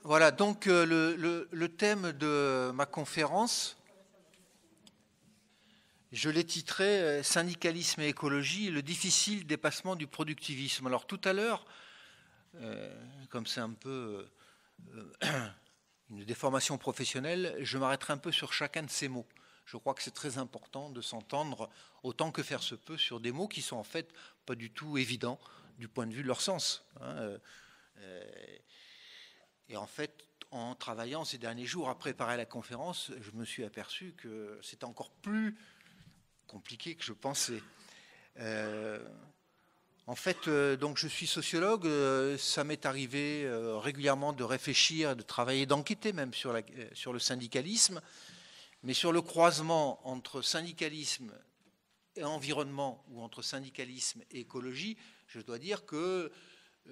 Voilà, donc le thème de ma conférence, je l'ai titré Syndicalisme et écologie, le difficile dépassement du productivisme. Alors tout à l'heure, comme c'est un peu une déformation professionnelle, je m'arrêterai un peu sur chacun de ces mots. Je crois que c'est très important de s'entendre autant que faire se peut sur des mots qui sont en fait pas du tout évidents du point de vue de leur sens. Et en fait, en travaillant ces derniers jours à préparer la conférence, je me suis aperçu que c'était encore plus compliqué que je pensais. En fait, donc je suis sociologue, ça m'est arrivé régulièrement de réfléchir, de travailler, d'enquêter même sur le syndicalisme, mais sur le croisement entre syndicalisme et environnement ou entre syndicalisme et écologie, je dois dire que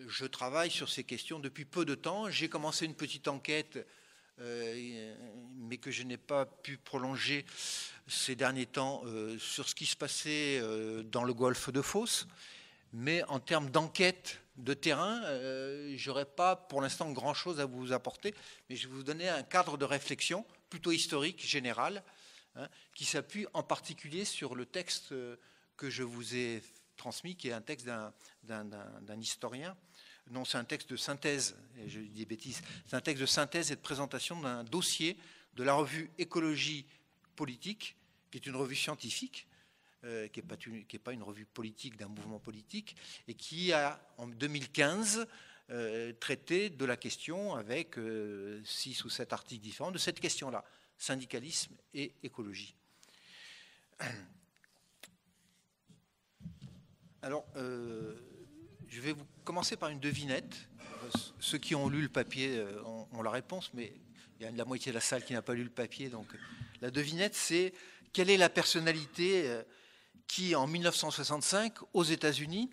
je travaille sur ces questions depuis peu de temps. J'ai commencé une petite enquête, mais que je n'ai pas pu prolonger ces derniers temps sur ce qui se passait dans le golfe de Fos. Mais en termes d'enquête de terrain, je n'aurais pas pour l'instant grand-chose à vous apporter, mais je vais vous donner un cadre de réflexion plutôt historique, général, qui s'appuie en particulier sur le texte que je vous ai transmis, qui est un texte d'un historien. Non, c'est un texte de synthèse, et je dis des bêtises, c'est un texte de synthèse et de présentation d'un dossier de la revue Écologie politique, qui est une revue scientifique, qui n'est pas une revue politique d'un mouvement politique, et qui a, en 2015, traité de la question avec 6 ou 7 articles différents, de cette question-là, syndicalisme et écologie. Alors, je vais vous commencer par une devinette. Ceux qui ont lu le papier ont la réponse, mais il y a la moitié de la salle qui n'a pas lu le papier. Donc, la devinette, c'est quelle est la personnalité qui, en 1965, aux États-Unis,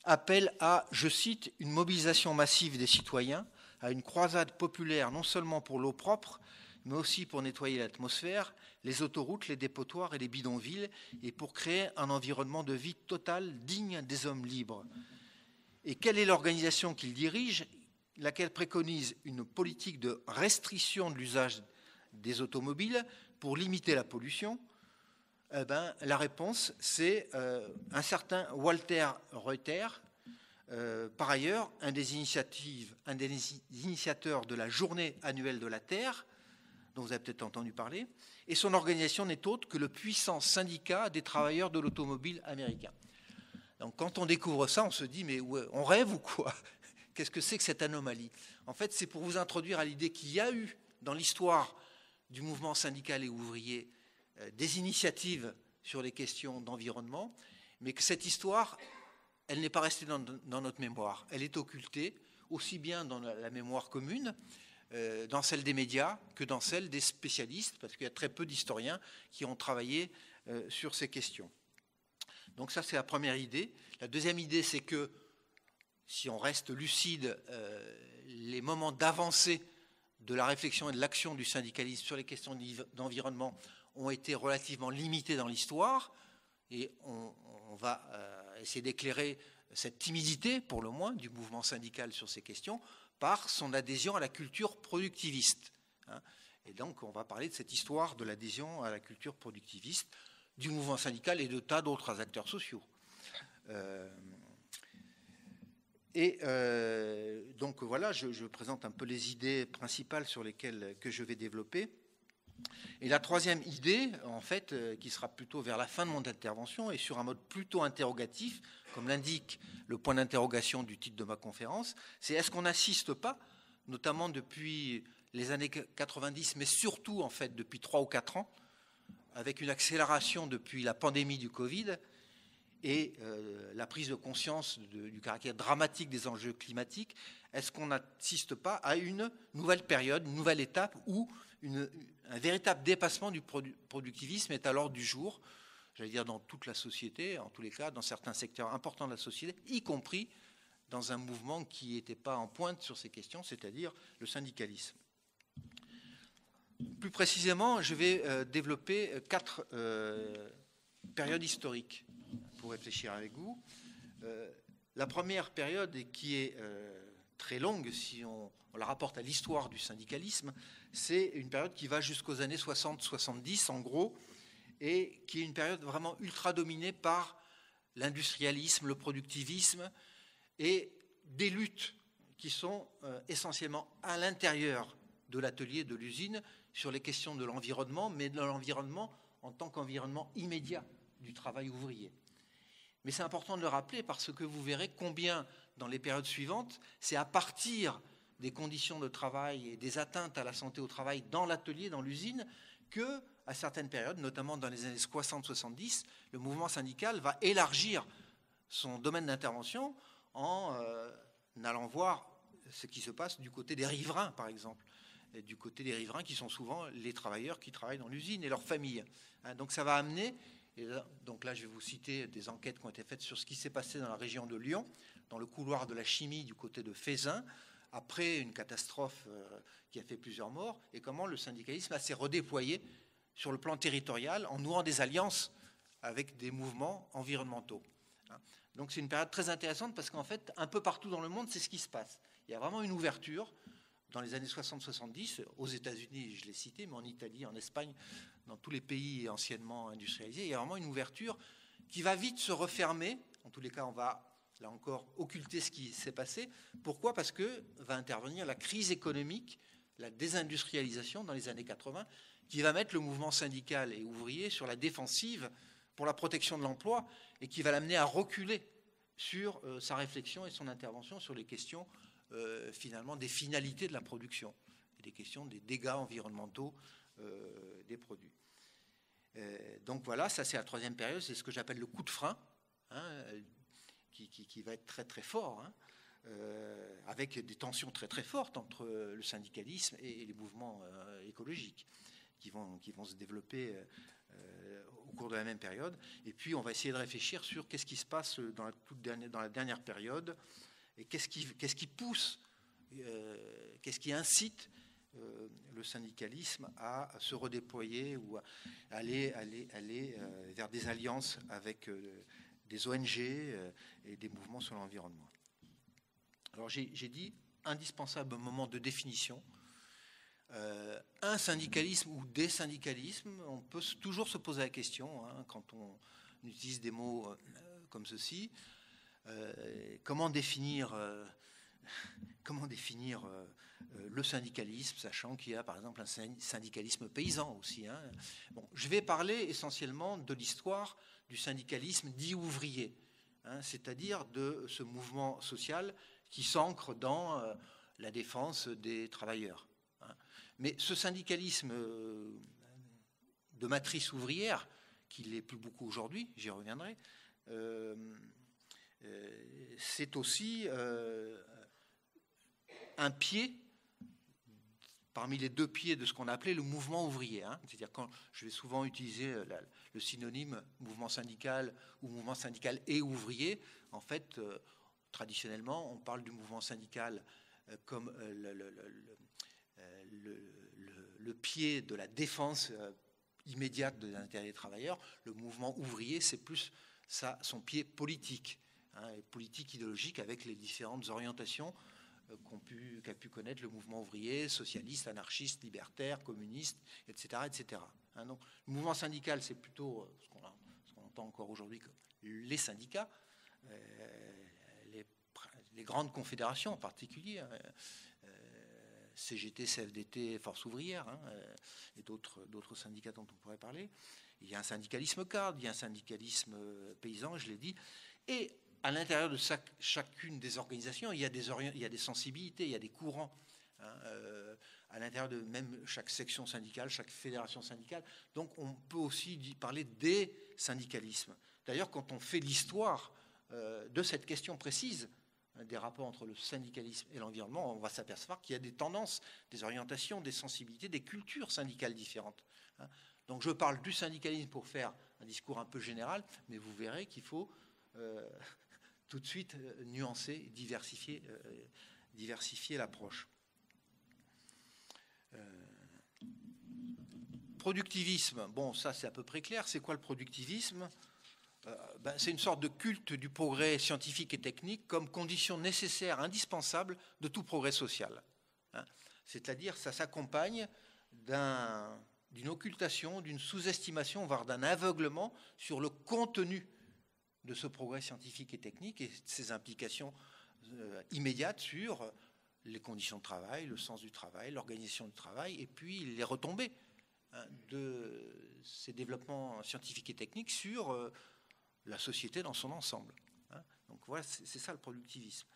appelle à, je cite, une mobilisation massive des citoyens, à une croisade populaire non seulement pour l'eau propre, mais aussi pour nettoyer l'atmosphère, les autoroutes, les dépotoirs et les bidonvilles, et pour créer un environnement de vie total digne des hommes libres. Et quelle est l'organisation qu'il dirige, laquelle préconise une politique de restriction de l'usage des automobiles pour limiter la pollution? Eh ben, la réponse, c'est un certain Walter Reuter, par ailleurs un des initiateurs de la Journée annuelle de la Terre, dont vous avez peut-être entendu parler, et son organisation n'est autre que le puissant syndicat des travailleurs de l'automobile américain. Donc quand on découvre ça, on se dit, mais on rêve ou quoi? Qu'est-ce que c'est que cette anomalie? En fait, c'est pour vous introduire à l'idée qu'il y a eu, dans l'histoire du mouvement syndical et ouvrier, des initiatives sur les questions d'environnement, mais que cette histoire, elle n'est pas restée dans notre mémoire. Elle est occultée, aussi bien dans la mémoire commune, dans celle des médias, que dans celle des spécialistes, parce qu'il y a très peu d'historiens qui ont travaillé sur ces questions. Donc ça, c'est la première idée. La deuxième idée, c'est que, si on reste lucide, les moments d'avancée de la réflexion et de l'action du syndicalisme sur les questions d'environnement ont été relativement limités dans l'histoire, et on va essayer d'éclairer cette timidité, pour le moins, du mouvement syndical sur ces questions, par son adhésion à la culture productiviste. Et donc, on va parler de cette histoire de l'adhésion à la culture productiviste du mouvement syndical et de tas d'autres acteurs sociaux. Donc voilà, je présente un peu les idées principales sur lesquelles que je vais développer. Et la troisième idée, en fait, qui sera plutôt vers la fin de mon intervention et sur un mode plutôt interrogatif, comme l'indique le point d'interrogation du titre de ma conférence, c'est est-ce qu'on n'assiste pas, notamment depuis les années 90, mais surtout en fait depuis 3 ou 4 ans, avec une accélération depuis la pandémie du Covid et la prise de conscience du caractère dramatique des enjeux climatiques, est-ce qu'on n'assiste pas à une nouvelle période, une nouvelle étape où un véritable dépassement du productivisme est à l'ordre du jour, j'allais dire dans toute la société, en tous les cas dans certains secteurs importants de la société, y compris dans un mouvement qui n'était pas en pointe sur ces questions, c'est-à-dire le syndicalisme. Plus précisément, je vais développer 4 périodes historiques pour réfléchir avec vous. La première période, qui est très longue, si on la rapporte à l'histoire du syndicalisme, c'est une période qui va jusqu'aux années 60-70 en gros, et qui est une période vraiment ultra dominée par l'industrialisme, le productivisme et des luttes qui sont essentiellement à l'intérieur de l'atelier, de l'usine, sur les questions de l'environnement, mais de l'environnement en tant qu'environnement immédiat du travail ouvrier. Mais c'est important de le rappeler parce que vous verrez combien, dans les périodes suivantes, c'est à partir des conditions de travail et des atteintes à la santé au travail dans l'atelier, dans l'usine, que, à certaines périodes, notamment dans les années 60-70, le mouvement syndical va élargir son domaine d'intervention en allant voir ce qui se passe du côté des riverains, par exemple, et du côté des riverains qui sont souvent les travailleurs qui travaillent dans l'usine et leurs familles. Donc ça va amener, et là, donc là je vais vous citer des enquêtes qui ont été faites sur ce qui s'est passé dans la région de Lyon, dans le couloir de la chimie du côté de Fézin, après une catastrophe qui a fait plusieurs morts, et comment le syndicalisme s'est redéployé sur le plan territorial en nouant des alliances avec des mouvements environnementaux. Donc c'est une période très intéressante parce qu'en fait, un peu partout dans le monde, c'est ce qui se passe. Il y a vraiment une ouverture dans les années 60-70, aux États-Unis, je l'ai cité, mais en Italie, en Espagne, dans tous les pays anciennement industrialisés, il y a vraiment une ouverture qui va vite se refermer. En tous les cas, on va, là encore, occulter ce qui s'est passé. Pourquoi ? Parce que va intervenir la crise économique, la désindustrialisation dans les années 80, qui va mettre le mouvement syndical et ouvrier sur la défensive pour la protection de l'emploi et qui va l'amener à reculer sur sa réflexion et son intervention sur les questions finalement des finalités de la production et des questions des dégâts environnementaux des produits. Donc voilà, ça c'est la troisième période, c'est ce que j'appelle le coup de frein, hein, qui va être très très fort, hein, avec des tensions très très fortes entre le syndicalisme et les mouvements écologiques qui vont se développer au cours de la même période. Et puis on va essayer de réfléchir sur qu'est-ce qui se passe dans la dernière période et qu'est-ce qui pousse, qu'est-ce qui incite le syndicalisme à se redéployer ou à aller vers des alliances avec des ONG et des mouvements sur l'environnement. Alors j'ai dit indispensable moment de définition. Un syndicalisme ou des syndicalismes, on peut toujours se poser la question, hein, quand on utilise des mots comme ceci, comment définir le syndicalisme, sachant qu'il y a par exemple un syndicalisme paysan aussi, hein. Bon, je vais parler essentiellement de l'histoire du syndicalisme dit ouvrier, hein, c'est-à-dire de ce mouvement social qui s'ancre dans la défense des travailleurs. Mais ce syndicalisme de matrice ouvrière, qui ne l'est plus beaucoup aujourd'hui, j'y reviendrai, c'est aussi un pied parmi les deux pieds de ce qu'on appelait le mouvement ouvrier. Hein. C'est-à-dire quand je vais souvent utiliser le synonyme mouvement syndical ou mouvement syndical et ouvrier, en fait, traditionnellement, on parle du mouvement syndical comme le pied de la défense immédiate de l'intérêt des travailleurs. Le mouvement ouvrier, c'est plus son pied politique, hein, et politique idéologique avec les différentes orientations qu'a pu connaître le mouvement ouvrier, socialiste, anarchiste, libertaire, communiste, etc. etc. Hein, donc, le mouvement syndical, c'est plutôt ce qu'on entend encore aujourd'hui comme les syndicats, les grandes confédérations en particulier, hein, CGT, CFDT, Force ouvrière, hein, et d'autres syndicats dont on pourrait parler. Il y a un syndicalisme cadre, il y a un syndicalisme paysan, je l'ai dit, et à l'intérieur de chacune des organisations, il y a des sensibilités, il y a des courants, hein, à l'intérieur de même chaque section syndicale, chaque fédération syndicale. Donc on peut aussi parler des syndicalismes. D'ailleurs, quand on fait l'histoire de cette question précise, des rapports entre le syndicalisme et l'environnement, on va s'apercevoir qu'il y a des tendances, des orientations, des sensibilités, des cultures syndicales différentes. Donc je parle du syndicalisme pour faire un discours un peu général, mais vous verrez qu'il faut tout de suite nuancer, diversifier l'approche. Productivisme, bon, ça c'est à peu près clair. C'est quoi le productivisme ? c'est une sorte de culte du progrès scientifique et technique comme condition nécessaire, indispensable de tout progrès social. Hein. C'est-à-dire, ça s'accompagne d'une occultation, d'une sous-estimation, voire d'un aveuglement sur le contenu de ce progrès scientifique et technique et ses implications immédiates sur les conditions de travail, le sens du travail, l'organisation du travail, et puis les retombées de ces développements scientifiques et techniques sur la société dans son ensemble. Donc voilà, c'est ça le productivisme.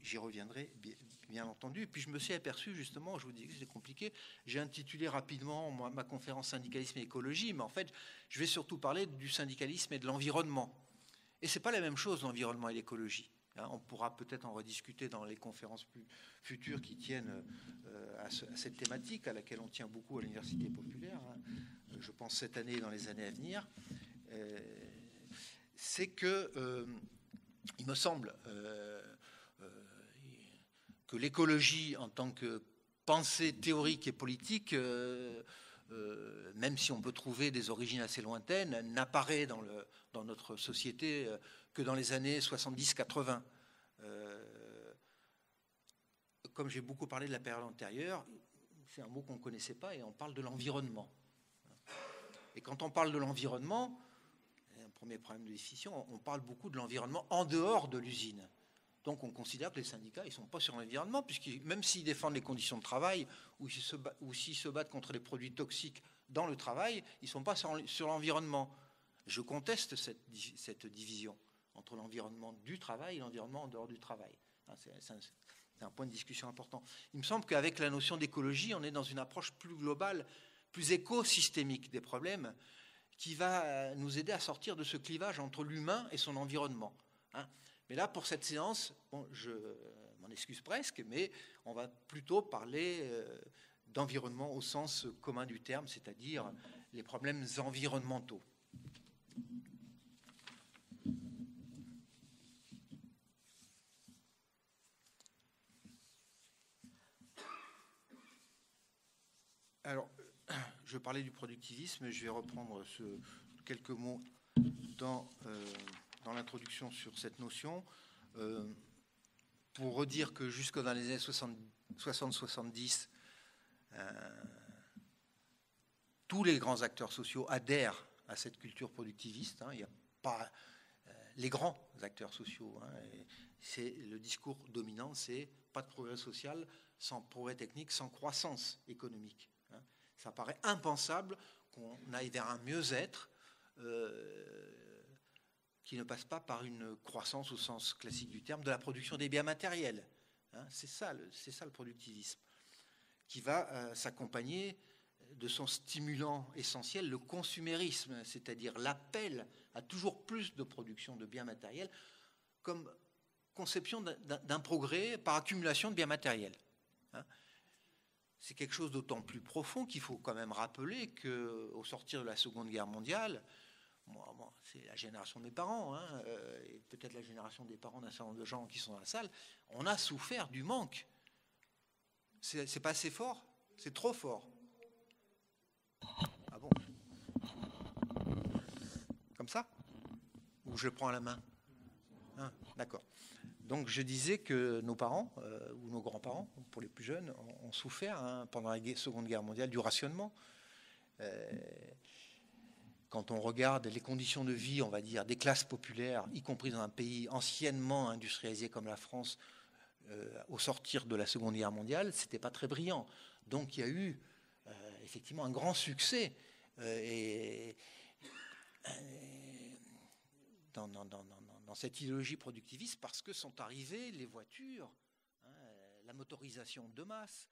J'y reviendrai bien entendu. Et puis je me suis aperçu justement, je vous dis que c'est compliqué, j'ai intitulé rapidement ma conférence syndicalisme et écologie, mais en fait je vais surtout parler du syndicalisme et de l'environnement. Et c'est pas la même chose l'environnement et l'écologie. On pourra peut-être en rediscuter dans les conférences plus futures qui tiennent à cette thématique à laquelle on tient beaucoup à l'Université populaire, je pense cette année et dans les années à venir. C'est que il me semble que l'écologie en tant que pensée théorique et politique, même si on peut trouver des origines assez lointaines, n'apparaît dans notre société que dans les années 70-80. Comme j'ai beaucoup parlé de la période antérieure, c'est un mot qu'on ne connaissait pas et on parle de l'environnement. Et quand on parle de l'environnement, un premier problème de définition, on parle beaucoup de l'environnement en dehors de l'usine. Donc on considère que les syndicats, ils ne sont pas sur l'environnement, puisque même s'ils défendent les conditions de travail ou s'ils se battent contre les produits toxiques dans le travail, ils ne sont pas sur l'environnement. Je conteste cette division entre l'environnement du travail et l'environnement en dehors du travail. C'est un point de discussion important. Il me semble qu'avec la notion d'écologie, on est dans une approche plus globale, plus écosystémique des problèmes, qui va nous aider à sortir de ce clivage entre l'humain et son environnement. Mais là, pour cette séance, bon, je m'en excuse presque, mais on va plutôt parler d'environnement au sens commun du terme, c'est-à-dire les problèmes environnementaux. Alors, je parlais du productivisme, je vais reprendre quelques mots dans l'introduction sur cette notion, pour redire que jusque dans les années 60-70, tous les grands acteurs sociaux adhèrent à cette culture productiviste. Il n'y a pas les grands acteurs sociaux. C'est le discours dominant, c'est pas de progrès social sans progrès technique, sans croissance économique. Ça paraît impensable qu'on aille vers un mieux-être qui ne passe pas par une croissance au sens classique du terme de la production des biens matériels. C'est ça le productivisme, qui va s'accompagner de son stimulant essentiel, le consumérisme, c'est-à-dire l'appel à toujours plus de production de biens matériels comme conception d'un progrès par accumulation de biens matériels. C'est quelque chose d'autant plus profond qu'il faut quand même rappeler qu'au sortir de la Seconde Guerre mondiale, c'est la génération de mes parents, et peut-être la génération des parents d'un certain nombre de gens qui sont dans la salle, on a souffert du manque. C'est pas assez fort? C'est trop fort. Ah bon? Comme ça? Ou je le prends à la main? D'accord. Donc je disais que nos parents, ou nos grands-parents, pour les plus jeunes, ont souffert pendant la Seconde Guerre mondiale du rationnement. Quand on regarde les conditions de vie, on va dire, des classes populaires, y compris dans un pays anciennement industrialisé comme la France, au sortir de la Seconde Guerre mondiale, c'était pas très brillant. Donc il y a eu effectivement un grand succès dans cette idéologie productiviste, parce que sont arrivées les voitures, la motorisation de masse,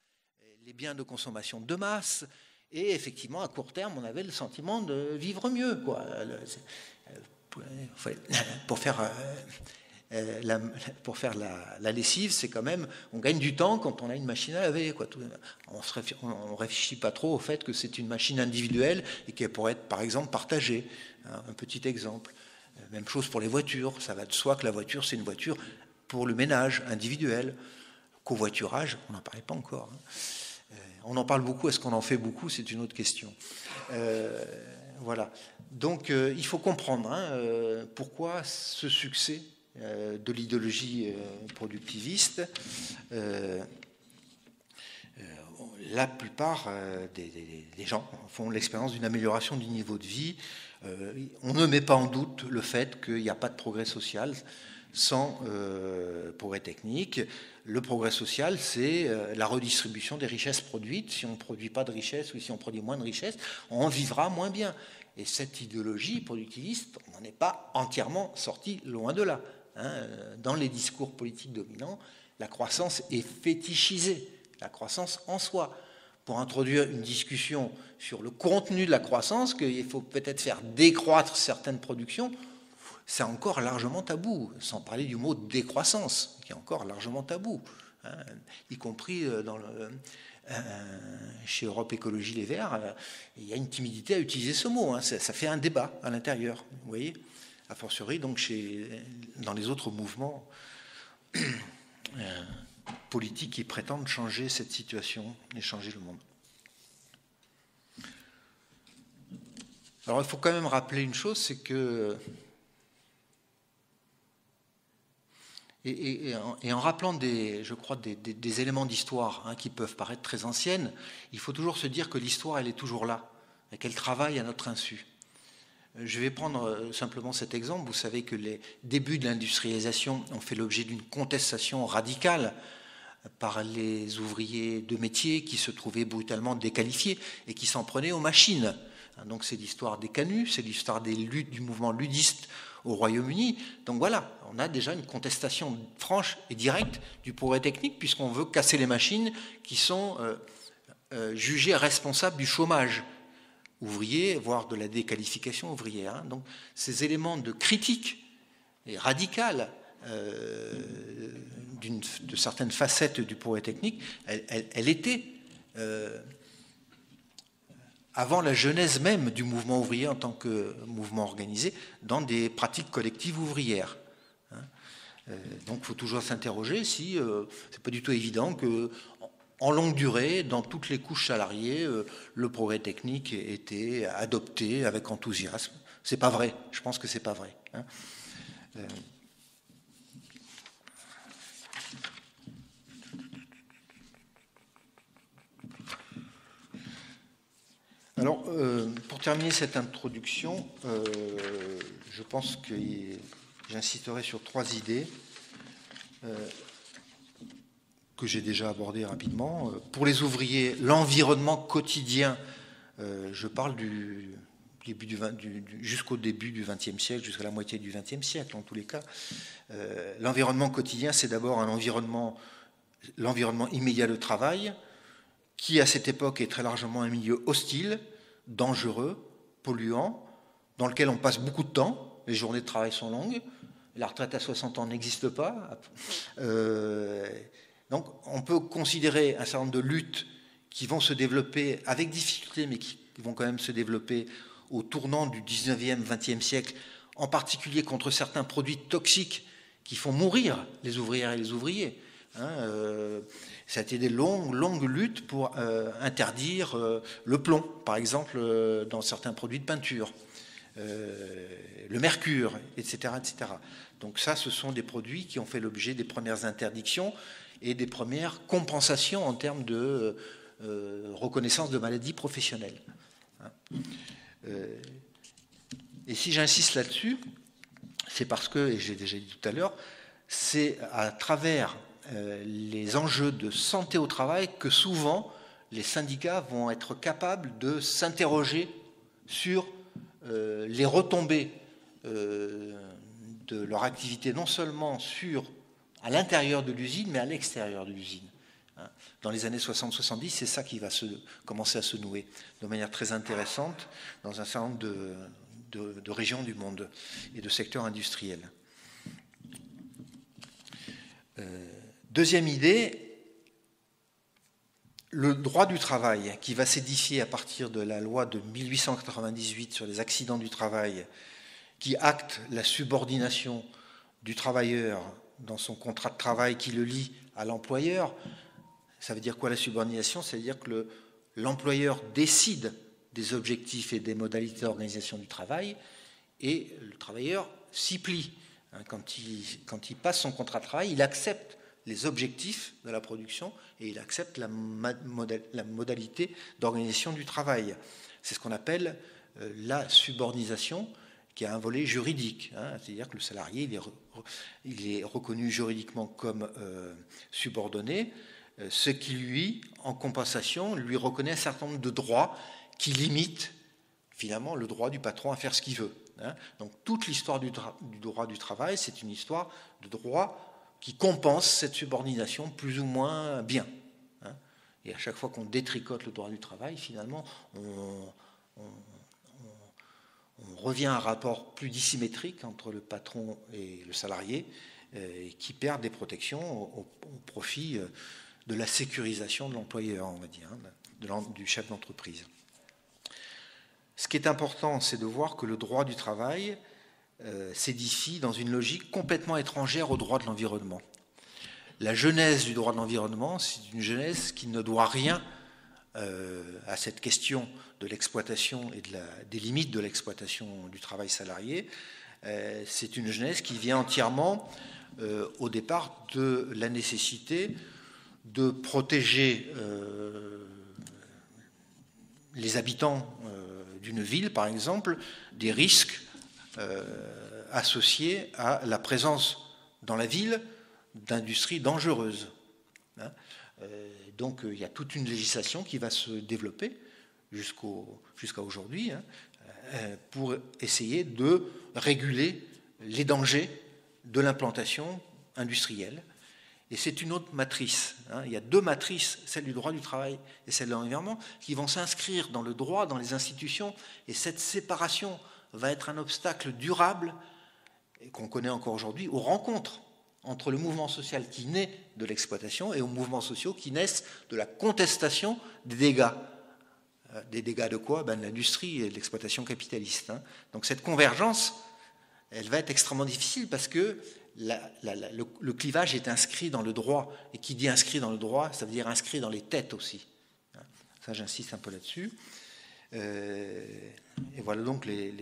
les biens de consommation de masse, et effectivement, à court terme, on avait le sentiment de vivre mieux, quoi. Pour faire la lessive, c'est quand même, on gagne du temps quand on a une machine à laver, quoi. On réfléchit pas trop au fait que c'est une machine individuelle et qu'elle pourrait être, par exemple, partagée. Un petit exemple. Même chose pour les voitures. Ça va de soi que la voiture, c'est une voiture pour le ménage individuel. Covoiturage, on n'en parlait pas encore. On en parle beaucoup. Est-ce qu'on en fait beaucoup? C'est une autre question. Voilà. Donc il faut comprendre pourquoi ce succès de l'idéologie productiviste. La plupart des gens font l'expérience d'une amélioration du niveau de vie. On ne met pas en doute le fait qu'il n'y a pas de progrès social sans progrès technique. Le progrès social, c'est la redistribution des richesses produites. Si on ne produit pas de richesses ou si on produit moins de richesses, on vivra moins bien. Et cette idéologie productiviste, on n'en est pas entièrement sorti, loin de là. Dans les discours politiques dominants, la croissance est fétichisée, la croissance en soi. Pour introduire une discussion sur le contenu de la croissance, qu'il faut peut-être faire décroître certaines productions, c'est encore largement tabou, sans parler du mot décroissance, qui est encore largement tabou, y compris chez Europe Écologie Les Verts, il y a une timidité à utiliser ce mot, ça fait un débat à l'intérieur, vous voyez, a fortiori donc dans les autres mouvements politiques qui prétendent changer cette situation et changer le monde. Alors il faut quand même rappeler une chose, c'est que et en rappelant je crois des éléments d'histoire qui peuvent paraître très anciennes, il faut toujours se dire que l'histoire elle est toujours là et qu'elle travaille à notre insu. Je vais prendre simplement cet exemple. Vous savez que les débuts de l'industrialisation ont fait l'objet d'une contestation radicale par les ouvriers de métier qui se trouvaient brutalement déqualifiés et qui s'en prenaient aux machines. Donc c'est l'histoire des canuts, c'est l'histoire des luttes du mouvement ludiste au Royaume-Uni. Donc voilà, on a déjà une contestation franche et directe du progrès technique puisqu'on veut casser les machines qui sont jugées responsables du chômage ouvrier, voire de la déqualification ouvrière. Donc ces éléments de critique et radicale de certaines facettes du progrès technique, elle était avant la genèse même du mouvement ouvrier en tant que mouvement organisé dans des pratiques collectives ouvrières. Donc il faut toujours s'interroger si c'est pas du tout évident que en longue durée, dans toutes les couches salariées, le progrès technique était adopté avec enthousiasme. C'est pas vrai. Je pense que c'est pas vrai. Alors, pour terminer cette introduction, je pense que j'insisterai sur 3 idées que j'ai déjà abordées rapidement. Pour les ouvriers, l'environnement quotidien, je parle jusqu'au début du XXe siècle, jusqu'à la moitié du XXe siècle en tous les cas. L'environnement quotidien, c'est d'abord l'environnement immédiat de travail, qui à cette époque est très largement un milieu hostile, dangereux, polluant, dans lequel on passe beaucoup de temps, les journées de travail sont longues, la retraite à 60 ans n'existe pas. Donc on peut considérer un certain nombre de luttes qui vont se développer avec difficulté, mais qui vont quand même se développer au tournant du 19e, 20e siècle, en particulier contre certains produits toxiques qui font mourir les ouvrières et les ouvriers. Ça a été des longues luttes pour interdire le plomb, par exemple, dans certains produits de peinture, le mercure, etc., etc. Donc ça, ce sont des produits qui ont fait l'objet des premières interdictions et des premières compensations en termes de reconnaissance de maladies professionnelles. Et si j'insiste là-dessus, c'est parce que, et j'ai déjà dit tout à l'heure, c'est à travers les enjeux de santé au travail que souvent les syndicats vont être capables de s'interroger sur les retombées de leur activité, non seulement à l'intérieur de l'usine, mais à l'extérieur de l'usine. Dans les années 60-70, c'est ça qui va commencer à se nouer de manière très intéressante dans un certain nombre de régions du monde et de secteurs industriels. Deuxième idée, le droit du travail qui va s'édifier à partir de la loi de 1898 sur les accidents du travail, qui acte la subordination du travailleur dans son contrat de travail qui le lie à l'employeur. Ça veut dire quoi la subordination? Ça veut dire que l'employeur décide des objectifs et des modalités d'organisation du travail, et le travailleur s'y plie. Quand il passe son contrat de travail, il accepte les objectifs de la production et il accepte la modalité d'organisation du travail. C'est ce qu'on appelle la subordination, qui a un volet juridique, c'est-à-dire que le salarié il est reconnu juridiquement comme subordonné, ce qui lui, en compensation, lui reconnaît un certain nombre de droits qui limitent finalement le droit du patron à faire ce qu'il veut. Donc toute l'histoire du droit du travail, c'est une histoire de droit qui compense cette subordination plus ou moins bien. Et à chaque fois qu'on détricote le droit du travail, finalement, on revient à un rapport plus dissymétrique entre le patron et le salarié, qui perd des protections au profit de la sécurisation de l'employeur, on va dire, du chef d'entreprise. Ce qui est important, c'est de voir que le droit du travail s'édifie dans une logique complètement étrangère au droit de l'environnement. La genèse du droit de l'environnement, c'est une genèse qui ne doit rien à cette question de l'exploitation et des limites de l'exploitation du travail salarié. C'est une genèse qui vient entièrement, au départ, de la nécessité de protéger les habitants d'une ville, par exemple, des risques associés à la présence dans la ville d'industries dangereuses. Donc il y a toute une législation qui va se développer jusqu'à aujourd'hui pour essayer de réguler les dangers de l'implantation industrielle. Et c'est une autre matrice. Il y a deux matrices, celle du droit du travail et celle de l'environnement, qui vont s'inscrire dans le droit, dans les institutions. Et cette séparation va être un obstacle durable, et qu'on connaît encore aujourd'hui, aux rencontres entre le mouvement social qui naît de l'exploitation et aux mouvements sociaux qui naissent de la contestation des dégâts. Des dégâts de quoi? De l'industrie et de l'exploitation capitaliste. Donc cette convergence, elle va être extrêmement difficile parce que le clivage est inscrit dans le droit. Et qui dit inscrit dans le droit, ça veut dire inscrit dans les têtes aussi. Ça, j'insiste un peu là-dessus. Et voilà donc des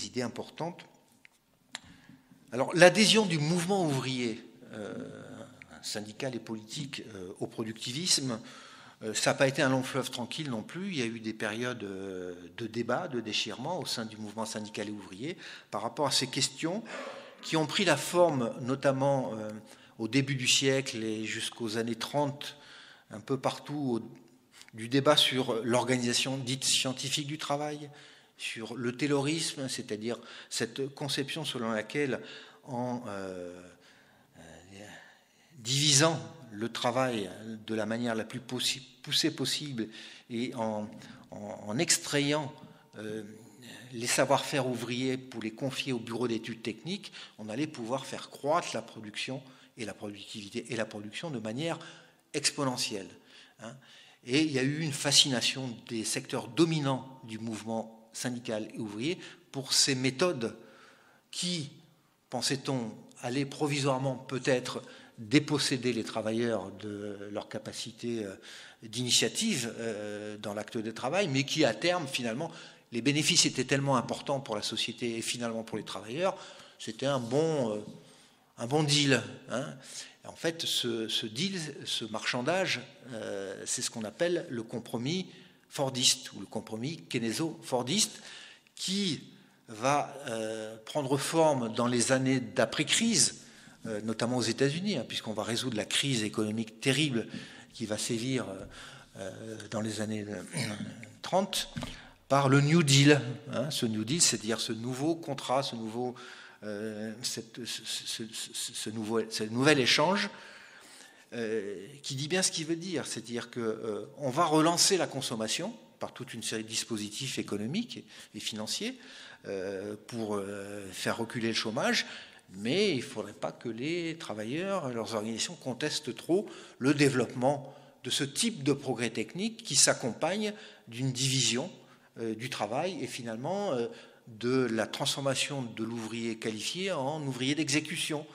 idées importantes. Alors, l'adhésion du mouvement ouvrier, syndical et politique, au productivisme, ça n'a pas été un long fleuve tranquille non plus. Il y a eu des périodes de débat, de déchirement au sein du mouvement syndical et ouvrier par rapport à ces questions qui ont pris la forme, notamment au début du siècle et jusqu'aux années 30, un peu partout, du débat sur l'organisation dite scientifique du travail, sur le taylorisme, c'est-à-dire cette conception selon laquelle, en divisant le travail de la manière la plus poussée possible et en extrayant les savoir-faire ouvriers pour les confier au bureau d'études techniques, on allait pouvoir faire croître la production et la productivité et la production de manière exponentielle. Et il y a eu une fascination des secteurs dominants du mouvement syndical et ouvrier pour ces méthodes qui, pensait-on, allaient provisoirement peut-être déposséder les travailleurs de leur capacité d'initiative dans l'acte de travail, mais qui, à terme, finalement, les bénéfices étaient tellement importants pour la société et finalement pour les travailleurs, c'était un bon deal. En fait, ce deal, ce marchandage, c'est ce qu'on appelle le compromis fordiste ou le compromis keynéso-fordiste qui va prendre forme dans les années d'après-crise, notamment aux États-Unis, puisqu'on va résoudre la crise économique terrible qui va sévir dans les années 30 par le New Deal. Ce New Deal, c'est-à-dire ce nouveau contrat, ce nouvel échange qui dit bien ce qu'il veut dire, c'est-à-dire qu'on va relancer la consommation par toute une série de dispositifs économiques et financiers pour faire reculer le chômage, mais il ne faudrait pas que les travailleurs et leurs organisations contestent trop le développement de ce type de progrès technique qui s'accompagne d'une division du travail et finalement de la transformation de l'ouvrier qualifié en ouvrier d'exécution.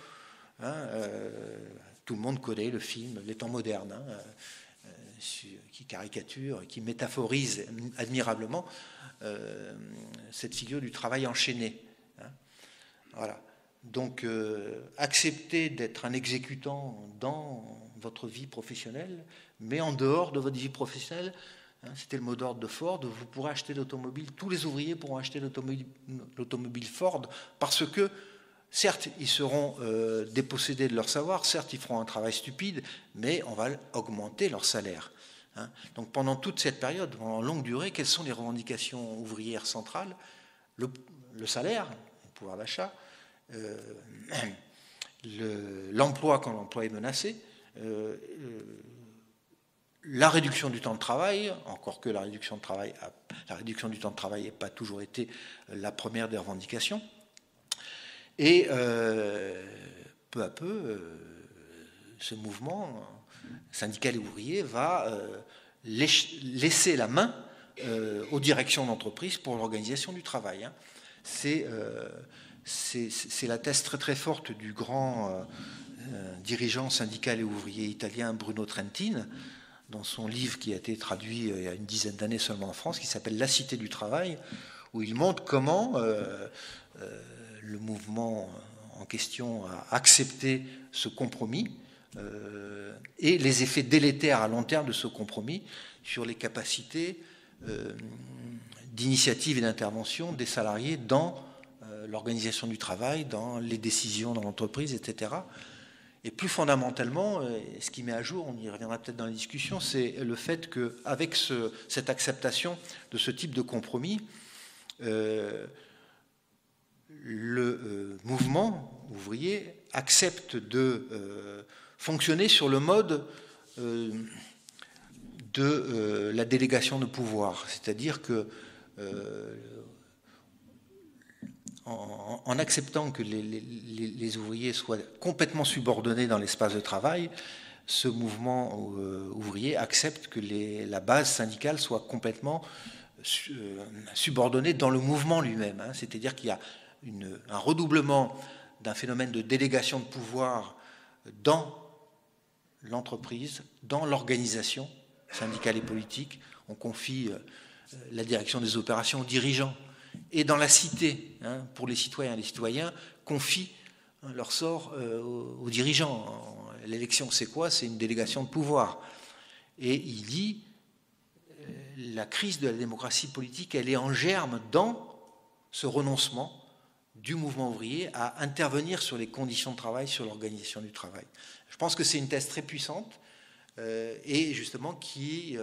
Tout le monde connaît le film Les Temps modernes, qui caricature, qui métaphorise admirablement cette figure du travail enchaîné. Hein. Voilà. Donc, acceptez d'être un exécutant dans votre vie professionnelle, mais en dehors de votre vie professionnelle, hein, c'était le mot d'ordre de Ford, vous pourrez acheter l'automobile, tous les ouvriers pourront acheter l'automobile Ford, parce que, certes, ils seront dépossédés de leur savoir, certes, ils feront un travail stupide, mais on va augmenter leur salaire. Hein. Donc, pendant toute cette période, en longue durée, quelles sont les revendications ouvrières centrales? Le salaire, le pouvoir d'achat, l'emploi quand l'emploi est menacé, la réduction du temps de travail, encore que la réduction du temps de travail n'a pas toujours été la première des revendications, et peu à peu, ce mouvement syndical et ouvrier va laisser la main aux directions d'entreprise pour l'organisation du travail. Hein. C'est la thèse très très forte du grand dirigeant syndical et ouvrier italien Bruno Trentin, dans son livre qui a été traduit il y a une dizaine d'années seulement en France, qui s'appelle La Cité du Travail, où il montre comment le mouvement en question a accepté ce compromis et les effets délétères à long terme de ce compromis sur les capacités d'initiative et d'intervention des salariés dans l'organisation du travail, dans les décisions dans l'entreprise, etc. Et plus fondamentalement, ce qui met à jour, on y reviendra peut-être dans la discussion, c'est le fait qu'avec cette acceptation de ce type de compromis, le mouvement ouvrier accepte de fonctionner sur le mode de la délégation de pouvoir. C'est-à-dire que en acceptant que les ouvriers soient complètement subordonnés dans l'espace de travail, ce mouvement ouvrier accepte que la base syndicale soit complètement subordonnée dans le mouvement lui-même. Hein. C'est-à-dire qu'il y a un redoublement d'un phénomène de délégation de pouvoir dans l'entreprise, dans l'organisation syndicale et politique. On confie la direction des opérations aux dirigeants. Et dans la cité, hein, pour les citoyens confient leur sort aux dirigeants. L'élection, c'est quoi? C'est une délégation de pouvoir. Et il dit, la crise de la démocratie politique, elle est en germe dans ce renoncement du mouvement ouvrier à intervenir sur les conditions de travail, sur l'organisation du travail. Je pense que c'est une thèse très puissante et justement qui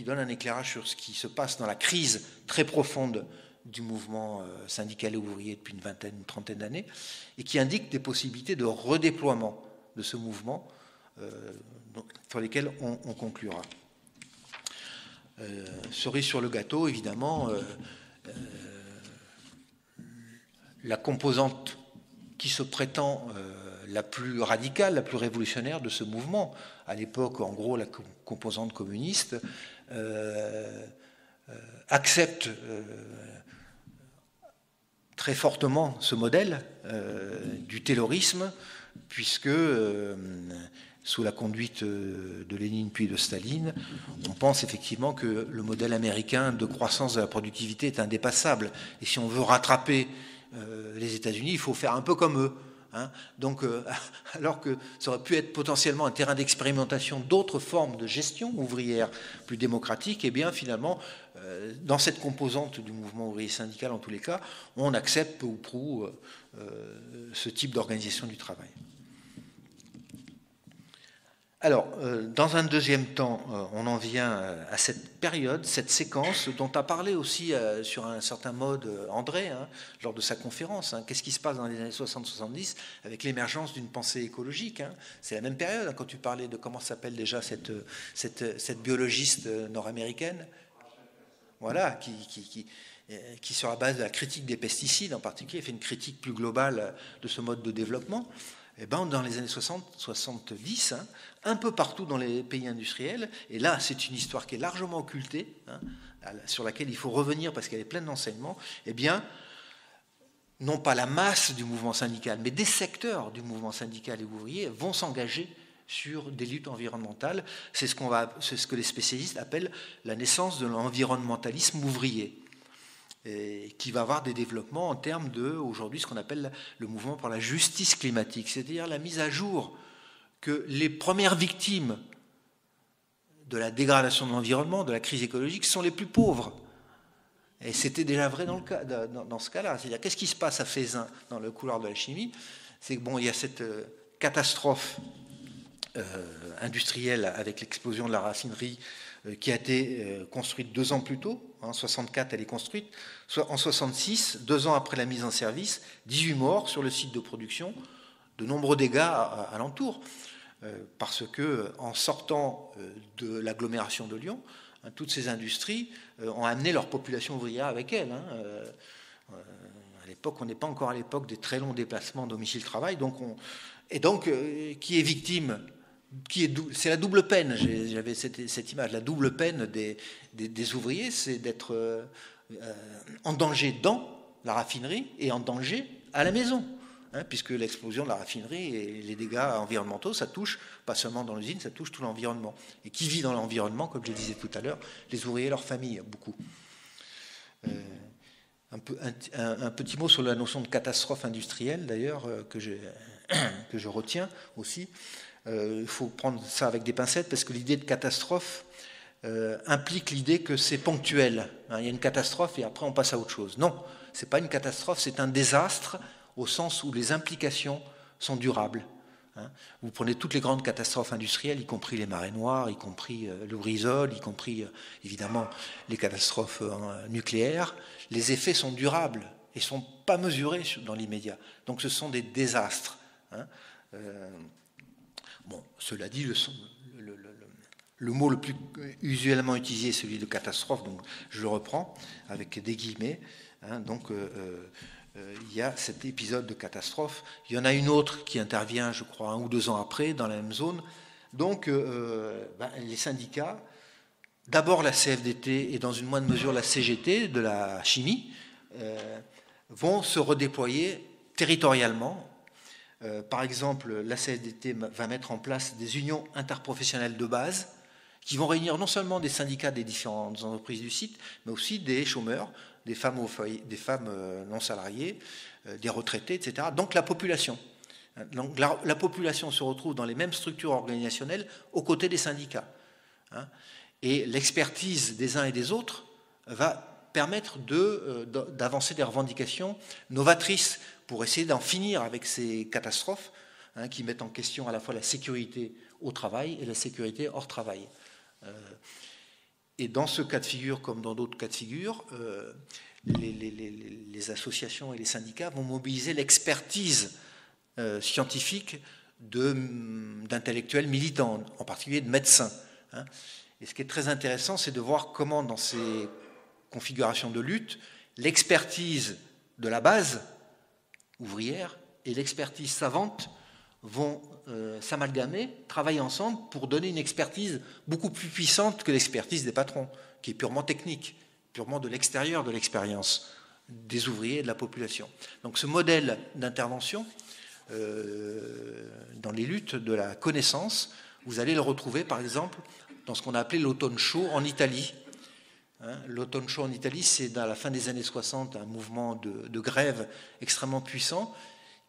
donne un éclairage sur ce qui se passe dans la crise très profonde du mouvement syndical et ouvrier depuis une trentaine d'années, et qui indique des possibilités de redéploiement de ce mouvement sur lesquels on conclura. Cerise sur le gâteau, évidemment, la composante qui se prétend la plus radicale, la plus révolutionnaire de ce mouvement, à l'époque, en gros, la composante communiste, accepte très fortement ce modèle du taylorisme, puisque sous la conduite de Lénine puis de Staline, on pense effectivement que le modèle américain de croissance de la productivité est indépassable. Et si on veut rattraper les États-Unis, il faut faire un peu comme eux. Hein. Donc, alors que ça aurait pu être potentiellement un terrain d'expérimentation d'autres formes de gestion ouvrière plus démocratique, eh bien finalement, dans cette composante du mouvement ouvrier syndical, en tous les cas, on accepte peu ou prou ce type d'organisation du travail. Alors, dans un deuxième temps, on en vient à cette période, cette séquence dont a parlé aussi sur un certain mode André, hein, lors de sa conférence. Hein. Qu'est-ce qui se passe dans les années 60-70 avec l'émergence d'une pensée écologique, hein. C'est la même période, hein, quand tu parlais de comment s'appelle déjà cette biologiste nord-américaine, voilà, qui sur la base de la critique des pesticides en particulier, fait une critique plus globale de ce mode de développement. Eh ben, dans les années 60-70, hein, un peu partout dans les pays industriels, et là c'est une histoire qui est largement occultée, hein, sur laquelle il faut revenir parce qu'elle est pleine d'enseignements, eh bien, non pas la masse du mouvement syndical, mais des secteurs du mouvement syndical et ouvrier vont s'engager sur des luttes environnementales. C'est ce que les spécialistes appellent la naissance de l'environnementalisme ouvrier, et qui va avoir des développements en termes de, aujourd'hui, ce qu'on appelle le mouvement pour la justice climatique, c'est-à-dire la mise à jour que les premières victimes de la dégradation de l'environnement, de la crise écologique, sont les plus pauvres. Et c'était déjà vrai dans ce cas-là. C'est-à-dire, qu'est-ce qui se passe à Feyzin, dans le couloir de la chimie? C'est que bon, il y a cette catastrophe industrielle avec l'explosion de la raffinerie qui a été construite 2 ans plus tôt. En 1964, elle est construite. En 1966, 2 ans après la mise en service, 18 morts sur le site de production, de nombreux dégâts alentour. Parce que, en sortant de l'agglomération de Lyon, toutes ces industries ont amené leur population ouvrière avec elles. À l'époque, on n'est pas encore à l'époque des très longs déplacements domicile-travail. Qui est victime? C'est la double peine. J'avais cette image. La double peine des ouvriers, c'est d'être en danger dans la raffinerie et en danger à la maison. Puisque l'explosion de la raffinerie et les dégâts environnementaux, ça touche, pas seulement dans l'usine, ça touche tout l'environnement. Et qui vit dans l'environnement, comme je le disais tout à l'heure, les ouvriers et leurs familles, beaucoup. Un petit mot sur la notion de catastrophe industrielle, d'ailleurs, que je retiens aussi. Il faut prendre ça avec des pincettes, parce que l'idée de catastrophe implique l'idée que c'est ponctuel. Il y a une catastrophe et après on passe à autre chose. Non, ce n'est pas une catastrophe, c'est un désastre, au sens où les implications sont durables. Vous prenez toutes les grandes catastrophes industrielles, y compris les marées noires, y compris le Brisol, y compris évidemment les catastrophes nucléaires, les effets sont durables et ne sont pas mesurés dans l'immédiat. Donc ce sont des désastres. Cela dit, le mot le plus usuellement utilisé est celui de catastrophe, donc je le reprends avec des guillemets. Il y a cet épisode de catastrophe. Il y en a une autre qui intervient, je crois, 1 ou 2 ans après, dans la même zone. Donc, les syndicats, d'abord la CFDT et dans une moindre mesure la CGT de la chimie, vont se redéployer territorialement. Par exemple, la CFDT va mettre en place des unions interprofessionnelles de base qui vont réunir non seulement des syndicats des différentes entreprises du site, mais aussi des chômeurs, des femmes non salariées, des retraités, etc. Donc la population. Donc la population se retrouve dans les mêmes structures organisationnelles aux côtés des syndicats. Et l'expertise des uns et des autres va permettre d'avancer des revendications novatrices pour essayer d'en finir avec ces catastrophes qui mettent en question à la fois la sécurité au travail et la sécurité hors travail. Et dans ce cas de figure, comme dans d'autres cas de figure, les associations et les syndicats vont mobiliser l'expertise scientifique d'intellectuels militants, en particulier de médecins. Et ce qui est très intéressant, c'est de voir comment, dans ces configurations de lutte, l'expertise de la base ouvrière et l'expertise savante vont s'amalgamer, travailler ensemble pour donner une expertise beaucoup plus puissante que l'expertise des patrons, qui est purement technique, purement de l'extérieur de l'expérience des ouvriers et de la population. Donc ce modèle d'intervention dans les luttes de la connaissance, vous allez le retrouver par exemple dans ce qu'on a appelé l'automne chaud en Italie. L'automne chaud en Italie, c'est à la fin des années 60 un mouvement de grève extrêmement puissant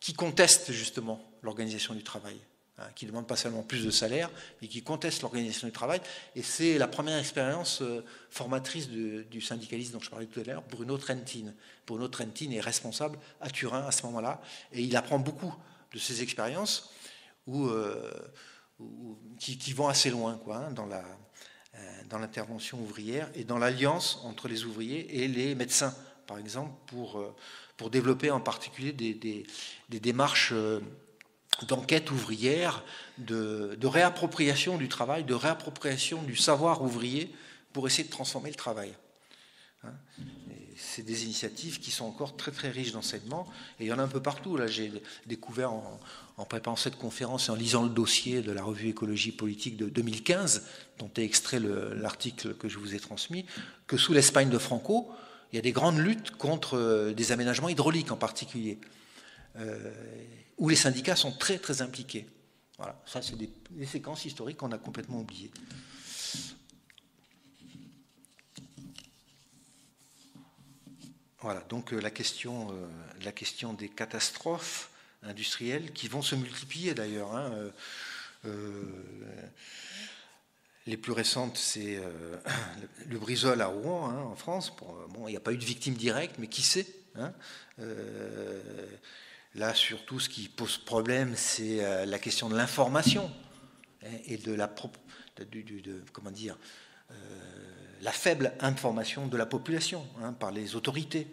qui conteste justement l'organisation du travail, qui ne demande pas seulement plus de salaire, mais qui conteste l'organisation du travail. Et c'est la première expérience formatrice du syndicaliste dont je parlais tout à l'heure, Bruno Trentin. Bruno Trentin est responsable à Turin à ce moment-là, et il apprend beaucoup de ces expériences qui vont assez loin dans l'intervention ouvrière et dans l'alliance entre les ouvriers et les médecins, par exemple, pour développer en particulier des démarches d'enquête ouvrière, de réappropriation du travail, de réappropriation du savoir ouvrier pour essayer de transformer le travail. C'est des initiatives qui sont encore très très riches d'enseignement, et il y en a un peu partout. Là, j'ai découvert en préparant cette conférence et en lisant le dossier de la revue Écologie Politique de 2015, dont est extrait l'article que je vous ai transmis, que sous l'Espagne de Franco, il y a des grandes luttes contre des aménagements hydrauliques en particulier, où les syndicats sont très très impliqués. Voilà, ça c'est des séquences historiques qu'on a complètement oubliées. Voilà, donc la question des catastrophes industrielles qui vont se multiplier d'ailleurs. Les plus récentes, c'est le Brisol à Rouen, en France. Bon, il n'y a pas eu de victime directe, mais qui sait, là, surtout, ce qui pose problème, c'est la question de l'information et de la faible information de la population par les autorités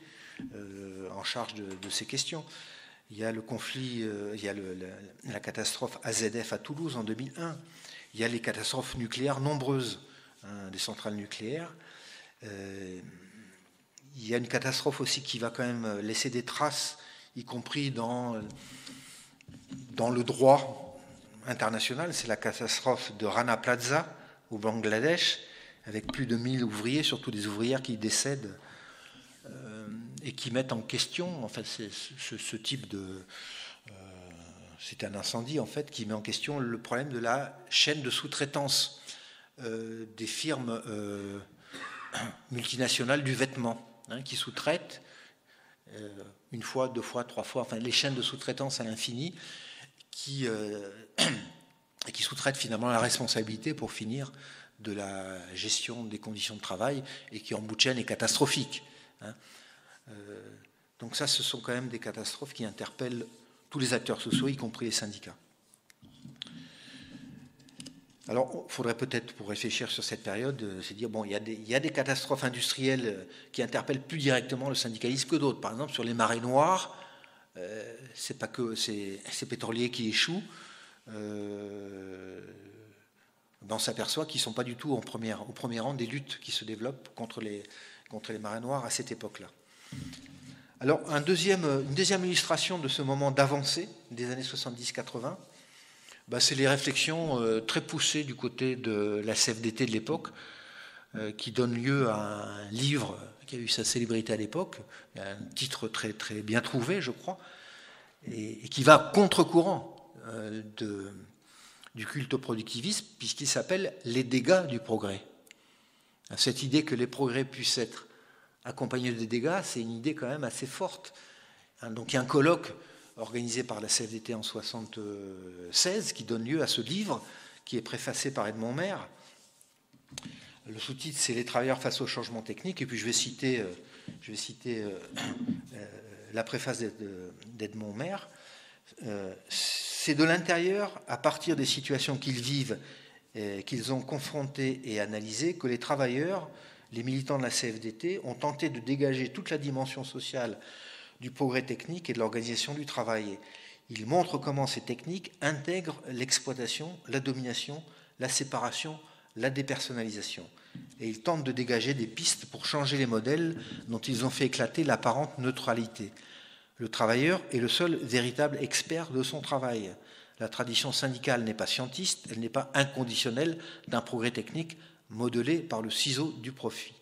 en charge de ces questions. Il y a le conflit, il y a la catastrophe AZF à Toulouse en 2001. Il y a les catastrophes nucléaires nombreuses, des centrales nucléaires. Il y a une catastrophe aussi qui va quand même laisser des traces, y compris dans le droit international. C'est la catastrophe de Rana Plaza au Bangladesh, avec plus de 1000 ouvriers, surtout des ouvrières qui décèdent et qui mettent en question, en fait, ce type de... c'est un incendie, en fait, qui met en question le problème de la chaîne de sous-traitance des firmes multinationales du vêtement, qui sous-traitent une fois, deux fois, trois fois, enfin les chaînes de sous-traitance à l'infini, qui sous-traitent finalement la responsabilité pour finir de la gestion des conditions de travail et qui en bout de chaîne est catastrophique. Donc ça, ce sont quand même des catastrophes qui interpellent tous les acteurs sociaux, y compris les syndicats. Alors, il faudrait peut-être, pour réfléchir sur cette période, se dire, bon, il y a des catastrophes industrielles qui interpellent plus directement le syndicalisme que d'autres. Par exemple, sur les marées noires, c'est pas que ces pétroliers qui échouent, on s'aperçoit qu'ils ne sont pas du tout au premier rang des luttes qui se développent contre les marées noires à cette époque-là. Alors, une deuxième illustration de ce moment d'avancée des années 70-80, c'est les réflexions très poussées du côté de la CFDT de l'époque, qui donne lieu à un livre qui a eu sa célébrité à l'époque, un titre très, très bien trouvé, je crois, et qui va contre-courant du culte au productivisme, puisqu'il s'appelle « Les dégâts du progrès ». Cette idée que les progrès puissent être accompagnés de dégâts, c'est une idée quand même assez forte. Donc il y a un colloque organisé par la CFDT en 1976 qui donne lieu à ce livre, qui est préfacé par Edmond Maire. Le sous-titre, c'est « Les travailleurs face au changement technique », et puis je vais citer la préface d'Edmond Maire. C'est de l'intérieur, à partir des situations qu'ils vivent, qu'ils ont confrontées et analysées, que les travailleurs, les militants de la CFDT, ont tenté de dégager toute la dimension sociale du progrès technique et de l'organisation du travail. Ils montrent comment ces techniques intègrent l'exploitation, la domination, la séparation, la dépersonnalisation. Et ils tentent de dégager des pistes pour changer les modèles dont ils ont fait éclater l'apparente neutralité. Le travailleur est le seul véritable expert de son travail. La tradition syndicale n'est pas scientiste, elle n'est pas inconditionnelle d'un progrès technique modelé par le ciseau du profit.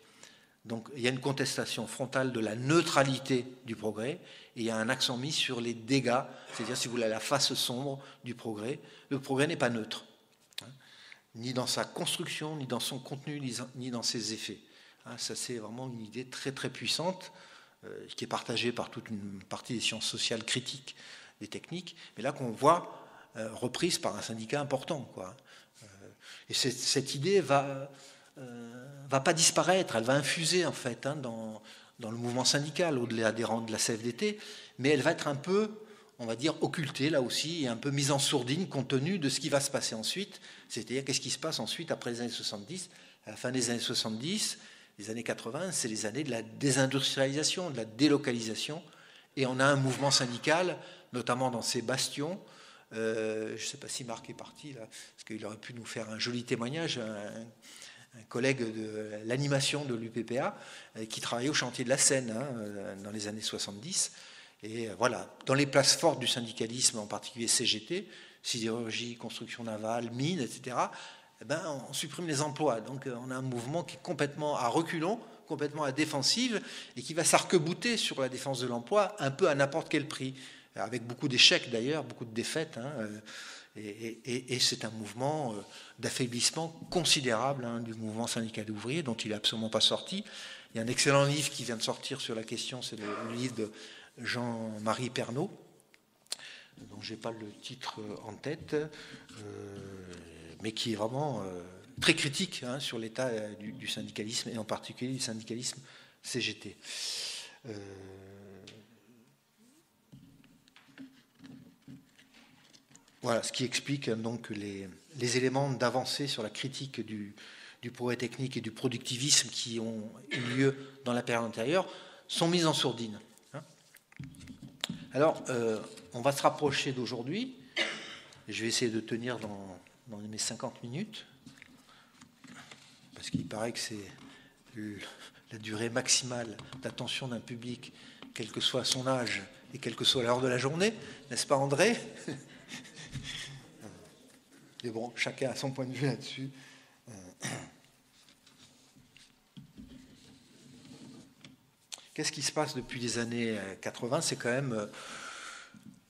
Donc il y a une contestation frontale de la neutralité du progrès et il y a un accent mis sur les dégâts, c'est-à-dire, si vous voulez, la face sombre du progrès. Le progrès n'est pas neutre, ni dans sa construction, ni dans son contenu, ni dans ses effets. Ça, c'est vraiment une idée très très puissante qui est partagée par toute une partie des sciences sociales critiques des techniques, mais là qu'on voit reprise par un syndicat important, quoi. Et cette idée va pas disparaître, elle va infuser en fait dans le mouvement syndical au-delà des rangs de la CFDT, mais elle va être un peu, on va dire, occultée là aussi et un peu mise en sourdine compte tenu de ce qui va se passer ensuite, c'est-à-dire qu'est-ce qui se passe ensuite après les années 70. À la fin des années 70, les années 80, c'est les années de la désindustrialisation, de la délocalisation, et on a un mouvement syndical, notamment dans ces bastions. Je ne sais pas si Marc est parti là, parce qu'il aurait pu nous faire un joli témoignage, un collègue de l'animation de l'UPPA qui travaillait au chantier de la Seine dans les années 70. Et voilà, dans les places fortes du syndicalisme, en particulier CGT, sidérurgie, construction navale, mines, etc., on supprime les emplois. Donc on a un mouvement qui est complètement à reculons, complètement à défensive, et qui va s'arc-bouter sur la défense de l'emploi un peu à n'importe quel prix, avec beaucoup d'échecs d'ailleurs, beaucoup de défaites. Et c'est un mouvement d'affaiblissement considérable du mouvement syndical ouvrier, dont il n'est absolument pas sorti. Il y a un excellent livre qui vient de sortir sur la question, c'est le livre de Jean-Marie Pernaut, dont je n'ai pas le titre en tête, mais qui est vraiment très critique sur l'état du syndicalisme, et en particulier du syndicalisme CGT. Voilà ce qui explique donc les éléments d'avancée sur la critique du progrès technique et du productivisme qui ont eu lieu dans la période antérieure sont mis en sourdine. Alors, on va se rapprocher d'aujourd'hui. Je vais essayer de tenir dans mes 50 minutes, parce qu'il paraît que c'est la durée maximale d'attention d'un public, quel que soit son âge et quelle que soit l'heure de la journée, n'est-ce pas André? Mais bon, chacun a son point de vue là-dessus. Qu'est-ce qui se passe depuis les années 80? C'est quand même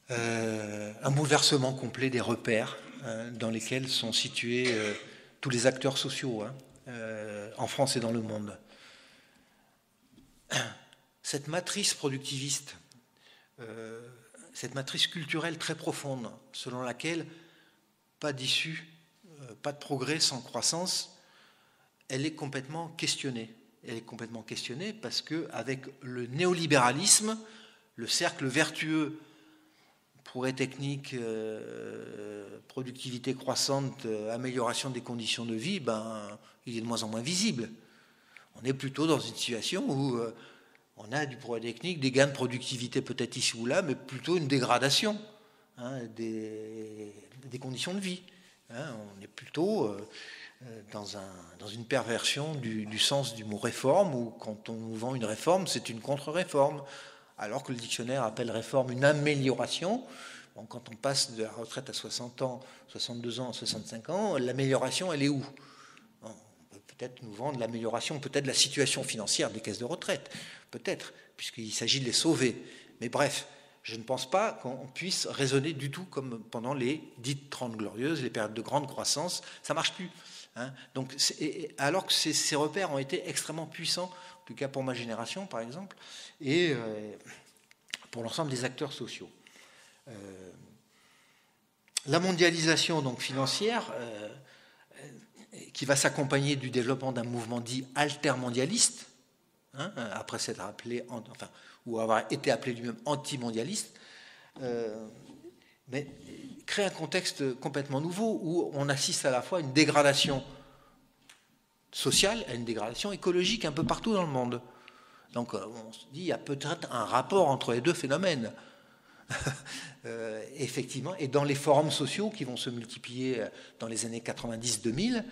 un bouleversement complet des repères dans lesquels sont situés tous les acteurs sociaux en France et dans le monde. Cette matrice productiviste, cette matrice culturelle très profonde, selon laquelle pas d'issue, pas de progrès sans croissance, elle est complètement questionnée. Elle est complètement questionnée parce qu'avec le néolibéralisme, le cercle vertueux, progrès technique, productivité croissante, amélioration des conditions de vie, il est de moins en moins visible. On est plutôt dans une situation où on a du progrès technique, des gains de productivité peut-être ici ou là, mais plutôt une dégradation des conditions de vie. On est plutôt dans une perversion du sens du mot réforme, où quand on nous vend une réforme, c'est une contre-réforme, alors que le dictionnaire appelle réforme une amélioration. Bon, quand on passe de la retraite à 60 ans, 62 ans, 65 ans, l'amélioration, elle est où? On peut peut-être nous vendre l'amélioration, peut-être de la situation financière des caisses de retraite, peut-être, puisqu'il s'agit de les sauver. Mais bref, je ne pense pas qu'on puisse raisonner du tout comme pendant les dites 30 glorieuses, les périodes de grande croissance. Ça ne marche plus. Donc, alors que ces repères ont été extrêmement puissants, en tout cas pour ma génération, par exemple, et pour l'ensemble des acteurs sociaux. La mondialisation donc, financière, qui va s'accompagner du développement d'un mouvement dit altermondialiste, après s'être appelé, ou avoir été appelé lui-même antimondialiste, mais crée un contexte complètement nouveau où on assiste à la fois à une dégradation sociale et à une dégradation écologique un peu partout dans le monde. Donc on se dit il y a peut-être un rapport entre les deux phénomènes. Effectivement, et dans les forums sociaux qui vont se multiplier dans les années 90-2000,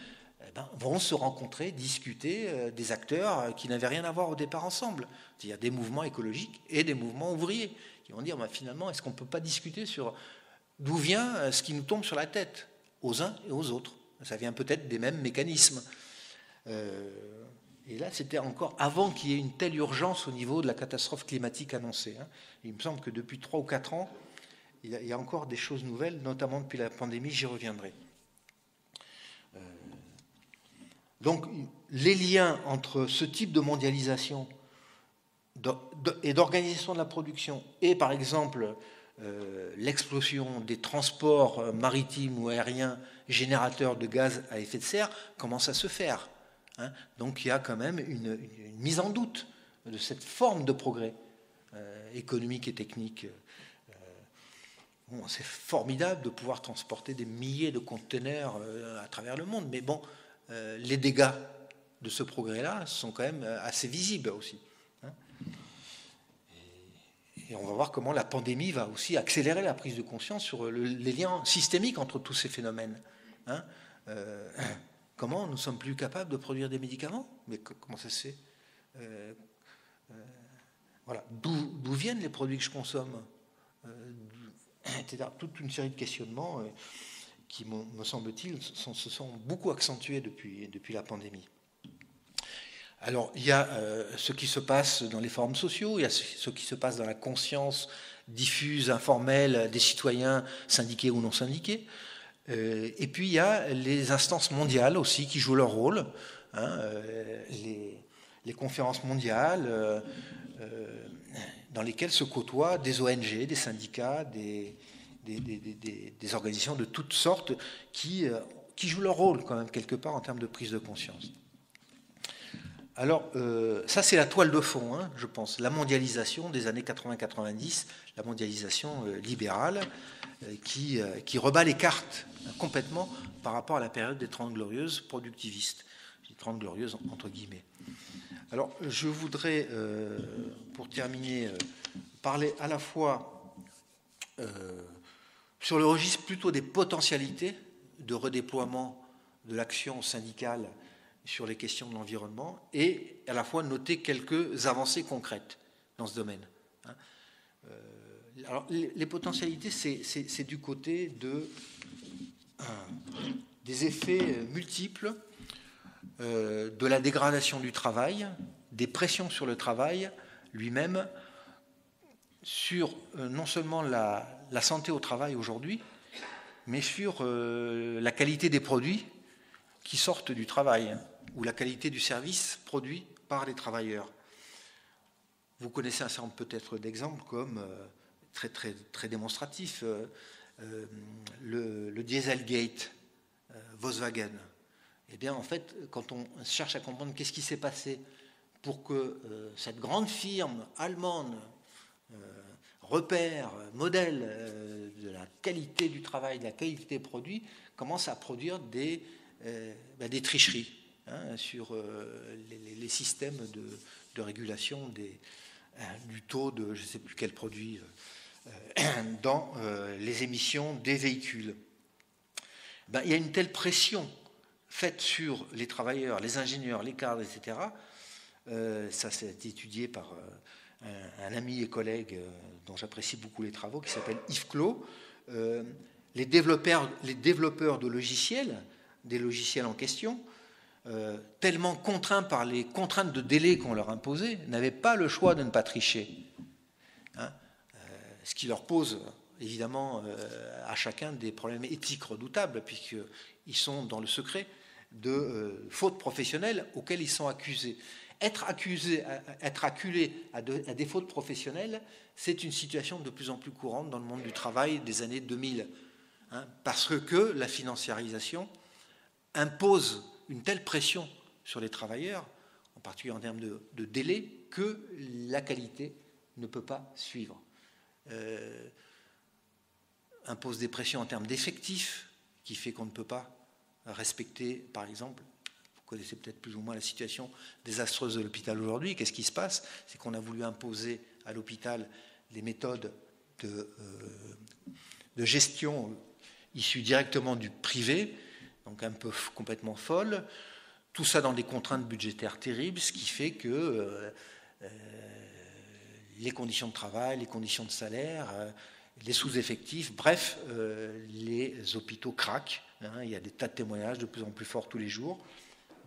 vont se rencontrer, discuter des acteurs qui n'avaient rien à voir au départ ensemble. C'est-à-dire des mouvements écologiques et des mouvements ouvriers qui vont dire finalement, est-ce qu'on ne peut pas discuter sur d'où vient ce qui nous tombe sur la tête aux uns et aux autres? Ça vient peut-être des mêmes mécanismes. Et là, c'était encore avant qu'il y ait une telle urgence au niveau de la catastrophe climatique annoncée. Il me semble que depuis 3 ou 4 ans, il y a encore des choses nouvelles, notamment depuis la pandémie, j'y reviendrai. Donc, les liens entre ce type de mondialisation et d'organisation de la production et, par exemple, l'explosion des transports maritimes ou aériens générateurs de gaz à effet de serre commencent à se faire. Donc, il y a quand même une mise en doute de cette forme de progrès économique et technique. C'est formidable de pouvoir transporter des milliers de conteneurs à travers le monde, mais bon, les dégâts de ce progrès-là sont quand même assez visibles aussi. Et on va voir comment la pandémie va aussi accélérer la prise de conscience sur les liens systémiques entre tous ces phénomènes. Comment nous sommes plus capables de produire des médicaments? Mais comment ça se fait? Voilà. D'où viennent les produits que je consomme, etc. Toute une série de questionnements qui, me semble-t-il, se sont beaucoup accentués depuis la pandémie. Alors, il y a ce qui se passe dans les forums sociaux, il y a ce qui se passe dans la conscience diffuse, informelle des citoyens syndiqués ou non syndiqués. Et puis il y a les instances mondiales aussi qui jouent leur rôle, hein, les conférences mondiales dans lesquelles se côtoient des ONG, des syndicats, des organisations de toutes sortes qui jouent leur rôle quand même quelque part en termes de prise de conscience. Alors, ça c'est la toile de fond, hein, je pense, la mondialisation des années 80-90, la mondialisation libérale qui rebat les cartes complètement par rapport à la période des 30 glorieuses productivistes, les 30 glorieuses entre guillemets. Alors, je voudrais, pour terminer, parler à la fois sur le registre plutôt des potentialités de redéploiement de l'action syndicale sur les questions de l'environnement et à la fois noter quelques avancées concrètes dans ce domaine. Alors, les potentialités, c'est du côté des effets multiples de la dégradation du travail, des pressions sur le travail lui-même, sur non seulement la santé au travail aujourd'hui, mais sur la qualité des produits qui sortent du travail ou la qualité du service produit par les travailleurs. Vous connaissez un certain nombre peut-être d'exemples comme très démonstratif, le Dieselgate, Volkswagen. Eh bien, en fait, quand on cherche à comprendre qu'est-ce qui s'est passé pour que cette grande firme allemande repère, modèle de la qualité du travail, de la qualité des produits, commence à produire des tricheries sur les systèmes de régulation du taux de je ne sais plus quel produit dans les émissions des véhicules. Il y a une telle pression faite sur les travailleurs, les ingénieurs, les cadres, etc. Ça, c'est étudié par un ami et collègue dont j'apprécie beaucoup les travaux, qui s'appelle Yves Clos. Les développeurs de logiciels, des logiciels en question, tellement contraints par les contraintes de délai qu'on leur imposait, n'avaient pas le choix de ne pas tricher. Ce qui leur pose évidemment à chacun des problèmes éthiques redoutables, puisqu'ils sont dans le secret de fautes professionnelles auxquelles ils sont accusés. Être acculé à des fautes professionnelles, c'est une situation de plus en plus courante dans le monde du travail des années 2000, parce que la financiarisation impose une telle pression sur les travailleurs, en particulier en termes de délai, que la qualité ne peut pas suivre. Impose des pressions en termes d'effectifs, qui fait qu'on ne peut pas respecter, par exemple, vous connaissez peut-être plus ou moins la situation désastreuse de l'hôpital aujourd'hui. Qu'est-ce qui se passe? C'est qu'on a voulu imposer à l'hôpital des méthodes de gestion issues directement du privé, donc un peu complètement folles, tout ça dans des contraintes budgétaires terribles, ce qui fait que les conditions de travail, les conditions de salaire, les sous-effectifs, bref, les hôpitaux craquent. Il y a des tas de témoignages de plus en plus forts tous les jours.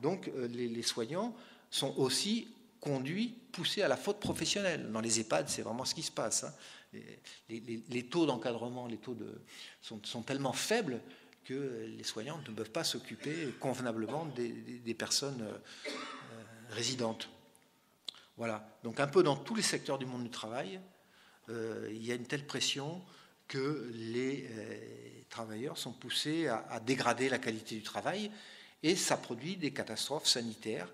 Donc les soignants sont aussi conduits, poussés à la faute professionnelle. Dans les EHPAD, c'est vraiment ce qui se passe. Les taux d'encadrement, sont tellement faibles que les soignants ne peuvent pas s'occuper convenablement des personnes résidentes. Voilà. Donc un peu dans tous les secteurs du monde du travail, il y a une telle pression que les travailleurs sont poussés à dégrader la qualité du travail et ça produit des catastrophes sanitaires.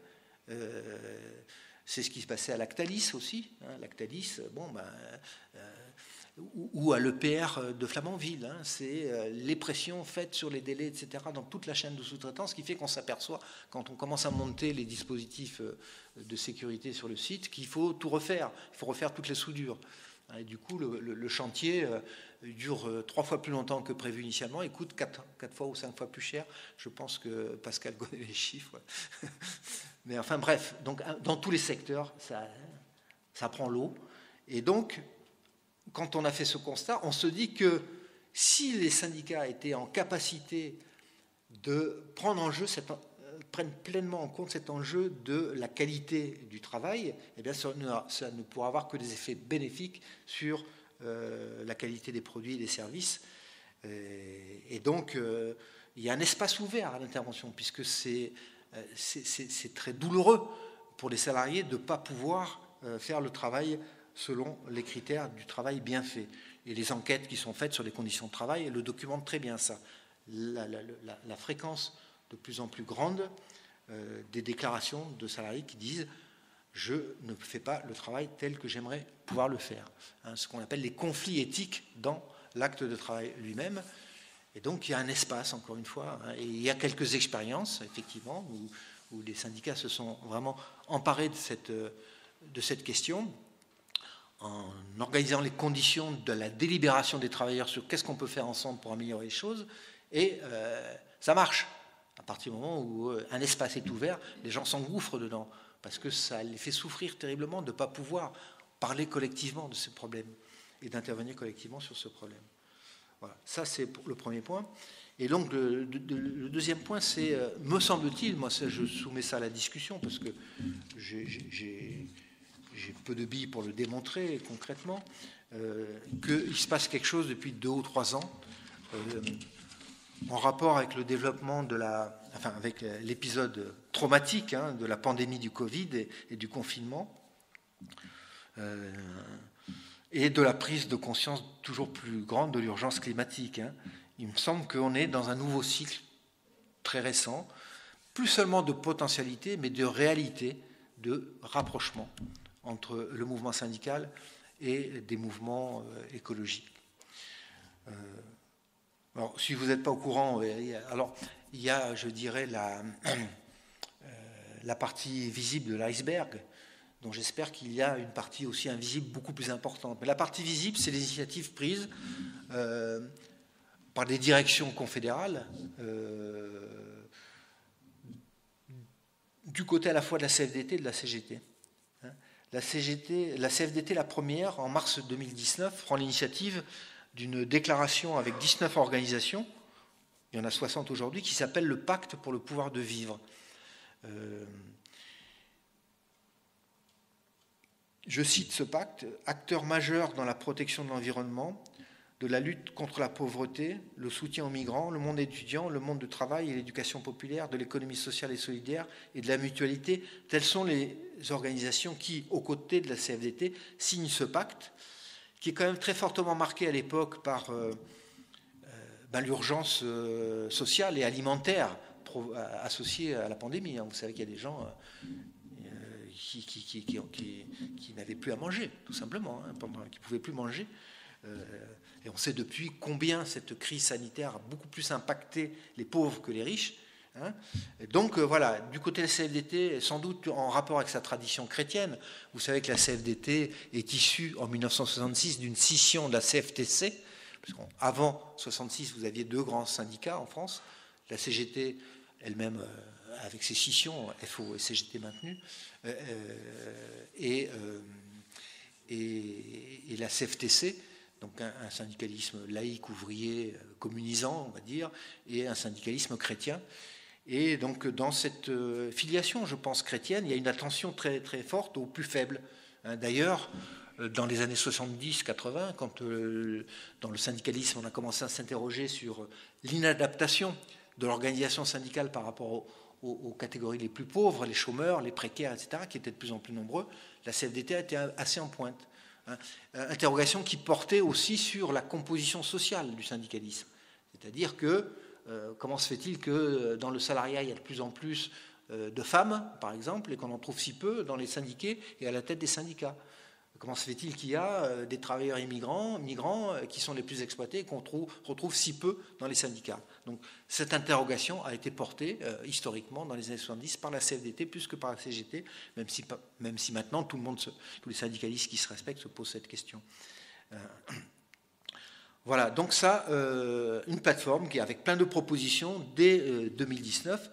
C'est ce qui se passait à Lactalis aussi. Lactalis, ou à l'EPR de Flamanville. C'est les pressions faites sur les délais, etc., dans toute la chaîne de sous-traitance, qui fait qu'on s'aperçoit, quand on commence à monter les dispositifs de sécurité sur le site, qu'il faut tout refaire. Il faut refaire toutes les soudures. Et du coup, le chantier dure 3 fois plus longtemps que prévu initialement et coûte 4 fois ou 5 fois plus cher. Je pense que Pascal connaît les chiffres. Mais enfin bref, donc, dans tous les secteurs, ça prend l'eau. Et donc, quand on a fait ce constat, on se dit que si les syndicats étaient en capacité de prennent pleinement en compte cet enjeu de la qualité du travail, eh bien ça ne pourra avoir que des effets bénéfiques sur la qualité des produits et des services Et donc, il y a un espace ouvert à l'intervention, puisque c'est très douloureux pour les salariés de ne pas pouvoir faire le travail selon les critères du travail bien fait. Et les enquêtes qui sont faites sur les conditions de travail le documentent très bien ça. La fréquence de plus en plus grande des déclarations de salariés qui disent « je ne fais pas le travail tel que j'aimerais pouvoir le faire ». Ce qu'on appelle les conflits éthiques dans l'acte de travail lui-même. Et donc il y a un espace, encore une fois, et il y a quelques expériences, effectivement, où les syndicats se sont vraiment emparés de cette question, en organisant les conditions de la délibération des travailleurs sur qu'est-ce qu'on peut faire ensemble pour améliorer les choses, et ça marche. À partir du moment où un espace est ouvert, les gens s'engouffrent dedans, parce que ça les fait souffrir terriblement de ne pas pouvoir parler collectivement de ces problèmes et d'intervenir collectivement sur ce problème. Voilà, ça c'est le premier point. Et donc le deuxième point, c'est, me semble-t-il, moi je soumets ça à la discussion, parce que j'ai peu de billes pour le démontrer concrètement, qu'il se passe quelque chose depuis 2 ou 3 ans, en rapport avec le développement avec l'épisode traumatique de la pandémie du Covid et du confinement, et de la prise de conscience toujours plus grande de l'urgence climatique. Il me semble qu'on est dans un nouveau cycle très récent, plus seulement de potentialité, mais de réalité, de rapprochement entre le mouvement syndical et des mouvements écologiques. Alors, si vous n'êtes pas au courant, alors il y a, je dirais, la partie visible de l'iceberg, dont j'espère qu'il y a une partie aussi invisible beaucoup plus importante. Mais la partie visible, c'est les initiatives prises par des directions confédérales, du côté à la fois de la CFDT et de la CGT. La CFDT, la première, en mars 2019, prend l'initiative d'une déclaration avec 19 organisations, il y en a 60 aujourd'hui, qui s'appelle le Pacte pour le pouvoir de vivre. Je cite ce pacte: acteur majeur dans la protection de l'environnement, de la lutte contre la pauvreté, le soutien aux migrants, le monde étudiant, le monde du travail et l'éducation populaire, de l'économie sociale et solidaire et de la mutualité. Telles sont les organisations qui, aux côtés de la CFDT, signent ce pacte, qui est quand même très fortement marqué à l'époque par l'urgence sociale et alimentaire associée à la pandémie. Vous savez qu'il y a des gens qui n'avaient plus à manger, tout simplement, qui ne pouvaient plus manger. Et on sait depuis combien cette crise sanitaire a beaucoup plus impacté les pauvres que les riches. Et donc voilà, du côté de la CFDT, sans doute en rapport avec sa tradition chrétienne, vous savez que la CFDT est issue en 1966 d'une scission de la CFTC, parce qu'avant 1966, vous aviez 2 grands syndicats en France, la CGT elle-même avec ses scissions, FO et CGT maintenues, et la CFTC, donc un syndicalisme laïque, ouvrier, communisant, on va dire, et un syndicalisme chrétien. Et donc dans cette filiation, je pense, chrétienne, il y a une attention très, très forte aux plus faibles. D'ailleurs, dans les années 70-80, quand dans le syndicalisme, on a commencé à s'interroger sur l'inadaptation de l'organisation syndicale par rapport aux catégories les plus pauvres, les chômeurs, les précaires, etc., qui étaient de plus en plus nombreux, la CFDT a été assez en pointe. Interrogation qui portait aussi sur la composition sociale du syndicalisme. C'est-à-dire que comment se fait-il que dans le salariat, il y a de plus en plus de femmes, par exemple, et qu'on en trouve si peu dans les syndiqués et à la tête des syndicats? Comment se fait-il qu'il y a des travailleurs migrants qui sont les plus exploités et qu'on retrouve si peu dans les syndicats? Donc cette interrogation a été portée historiquement dans les années 70 par la CFDT plus que par la CGT, même si maintenant tous les syndicalistes qui se respectent se posent cette question. Voilà, donc ça, une plateforme qui avec plein de propositions dès 2019,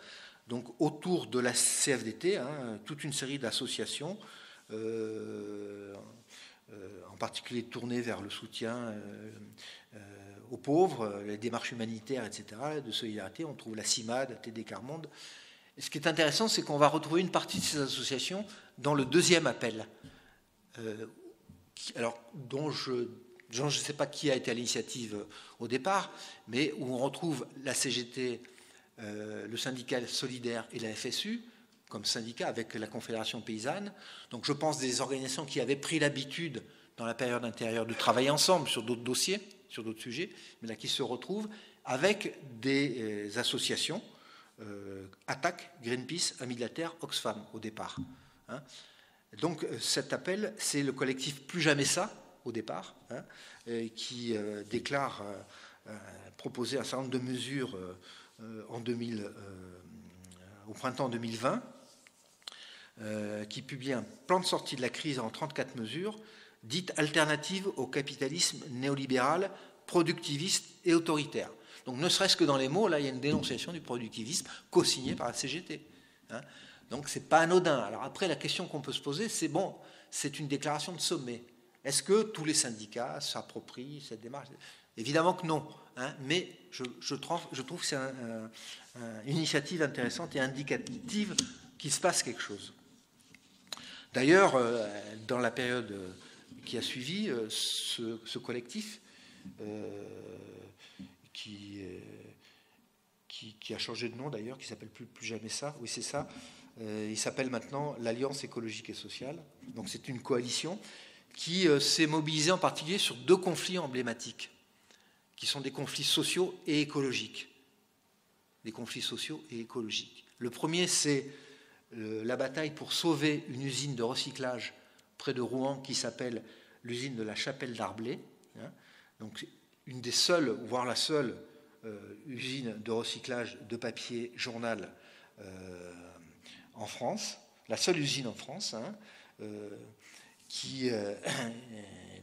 donc autour de la CFDT, toute une série d'associations, en particulier tournées vers le soutien aux pauvres, les démarches humanitaires, etc., de solidarité. On trouve la CIMAD, TD Quart-Monde. Et ce qui est intéressant, c'est qu'on va retrouver une partie de ces associations dans le deuxième appel, dont je je ne sais pas qui a été à l'initiative au départ, mais où on retrouve la CGT, le syndicat solidaire et la FSU, comme syndicat avec la Confédération paysanne. Donc je pense des organisations qui avaient pris l'habitude, dans la période intérieure, de travailler ensemble sur d'autres dossiers, sur d'autres sujets, mais là qui se retrouvent avec des associations, Attac, Greenpeace, Amis de la Terre, Oxfam au départ. Hein. Donc cet appel, c'est le collectif Plus Jamais Ça, au départ, hein, qui déclare proposer un certain nombre de mesures au printemps 2020, qui publie un plan de sortie de la crise en 34 mesures, dites alternatives au capitalisme néolibéral, productiviste et autoritaire. Donc ne serait-ce que dans les mots, là il y a une dénonciation du productivisme co-signée par la CGT. Hein. Donc c'est pas anodin. Alors après la question qu'on peut se poser, c'est bon, c'est une déclaration de sommet. Est-ce que tous les syndicats s'approprient cette démarche? Évidemment que non, hein, mais je trouve que c'est une initiative intéressante et indicative qu'il se passe quelque chose. D'ailleurs, dans la période qui a suivi, ce collectif, qui a changé de nom d'ailleurs, qui s'appelle plus jamais ça, oui c'est ça, il s'appelle maintenant l'Alliance écologique et sociale. Donc c'est une coalition qui s'est mobilisée en particulier sur deux conflits emblématiques, qui sont des conflits sociaux et écologiques. Des conflits sociaux et écologiques. Le premier, c'est la bataille pour sauver une usine de recyclage près de Rouen qui s'appelle l'usine de la Chapelle d'Arblay. Hein. Donc une des seules, voire la seule usine de recyclage de papier journal en France, la seule usine en France, hein,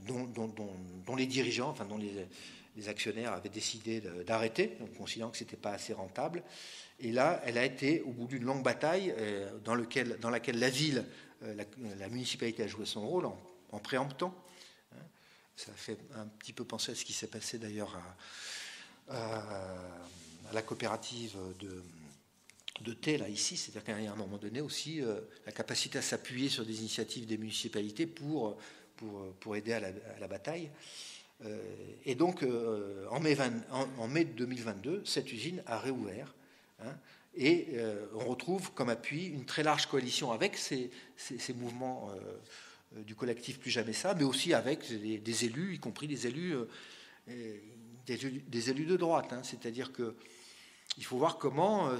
dont les dirigeants, enfin dont les actionnaires avaient décidé d'arrêter, considérant que ce n'était pas assez rentable. Et là, elle a été, au bout d'une longue bataille, dans laquelle la ville, la municipalité a joué son rôle en préemptant. Ça fait un petit peu penser à ce qui s'est passé d'ailleurs à la coopérative de thé, là, ici. C'est-à-dire qu'à un moment donné aussi, la capacité à s'appuyer sur des initiatives des municipalités pour aider à la bataille. Et donc, en mai 2022, cette usine a réouvert. Hein, et on retrouve comme appui une très large coalition avec ces mouvements du collectif Plus Jamais Ça, mais aussi avec des élus, y compris des élus de droite. Hein. C'est-à-dire qu'il faut voir comment,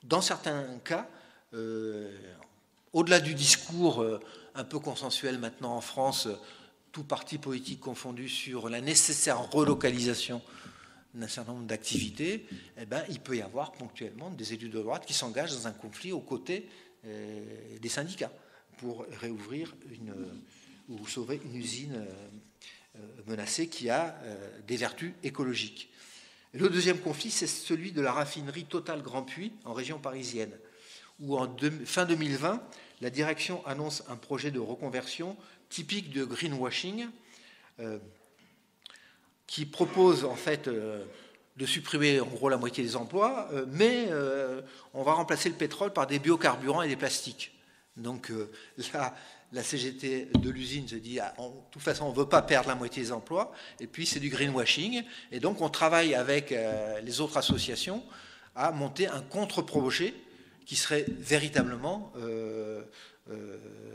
dans certains cas, au-delà du discours un peu consensuel maintenant en France, tout parti politique confondu, sur la nécessaire relocalisation d'un certain nombre d'activités, eh ben, il peut y avoir ponctuellement des élus de droite qui s'engagent dans un conflit aux côtés des syndicats pour réouvrir ou sauver une usine menacée qui a des vertus écologiques. Et le deuxième conflit, c'est celui de la raffinerie Total Grand Puy en région parisienne, où fin 2020, la direction annonce un projet de reconversion typique de greenwashing, qui propose en fait de supprimer en gros la moitié des emplois, mais on va remplacer le pétrole par des biocarburants et des plastiques. Donc la CGT de l'usine se dit, de toute façon, on ne veut pas perdre la moitié des emplois, et puis c'est du greenwashing, et donc on travaille avec les autres associations à monter un contre-projet qui serait véritablement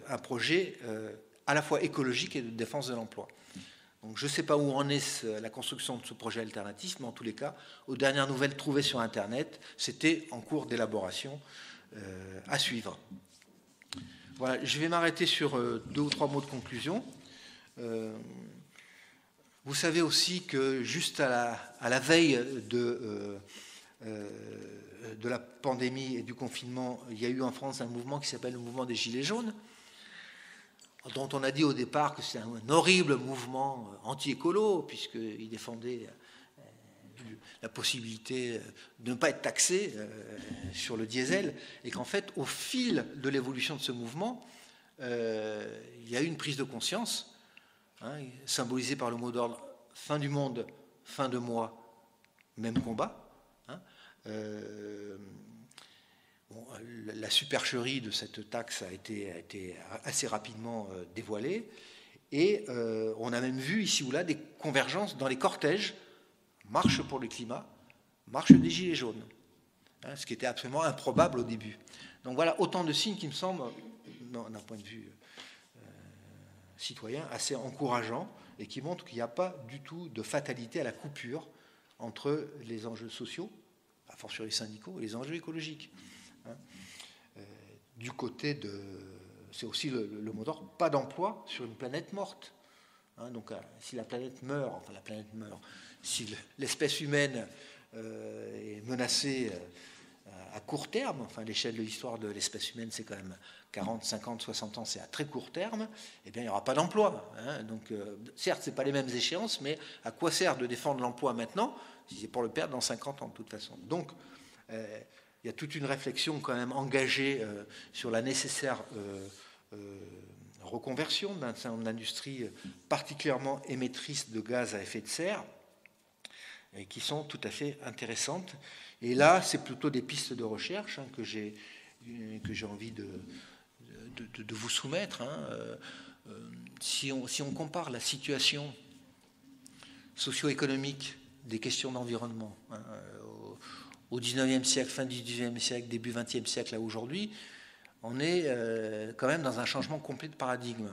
un projet à la fois écologique et de défense de l'emploi. Donc je ne sais pas où en est la construction de ce projet alternatif, mais en tous les cas, aux dernières nouvelles trouvées sur Internet, c'était en cours d'élaboration à suivre. Voilà, je vais m'arrêter sur 2 ou 3 mots de conclusion. Vous savez aussi que juste à la veille de la pandémie et du confinement, il y a eu en France un mouvement qui s'appelle le mouvement des Gilets jaunes, dont on a dit au départ que c'est un horrible mouvement anti-écolo, puisqu'il défendait la possibilité de ne pas être taxé sur le diesel, et qu'en fait, au fil de l'évolution de ce mouvement, il y a eu une prise de conscience, hein, symbolisée par le mot d'ordre « fin du monde, fin de mois, même combat hein, ». Bon, la supercherie de cette taxe a été assez rapidement dévoilée, Et on a même vu ici ou là des convergences dans les cortèges, marche pour le climat, marche des Gilets jaunes, hein, ce qui était absolument improbable au début. Donc voilà autant de signes qui me semblent, d'un point de vue citoyen, assez encourageants et qui montrent qu'il n'y a pas du tout de fatalité à la coupure entre les enjeux sociaux, a fortiori syndicaux, et les enjeux écologiques. Hein. Du côté de... C'est aussi le mot d'ordre, pas d'emploi sur une planète morte. Hein, donc si la planète meurt, enfin la planète meurt, si l'espèce humaine est menacée à court terme, enfin l'échelle de l'histoire de l'espèce humaine c'est quand même 40, 50, 60 ans, c'est à très court terme, eh bien il n'y aura pas d'emploi. Hein, donc certes, ce n'est pas les mêmes échéances, mais à quoi sert de défendre l'emploi maintenant si c'est pour le perdre dans 50 ans de toute façon. Donc il y a toute une réflexion quand même engagée sur la nécessaire reconversion d'une industrie particulièrement émettrice de gaz à effet de serre, et qui sont tout à fait intéressantes. Et là, c'est plutôt des pistes de recherche hein, que j'ai envie de vous soumettre. Hein. Si on compare la situation socio-économique des questions d'environnement hein, au 19e siècle, fin du 19e siècle, début 20e siècle à aujourd'hui, on est quand même dans un changement complet de paradigme.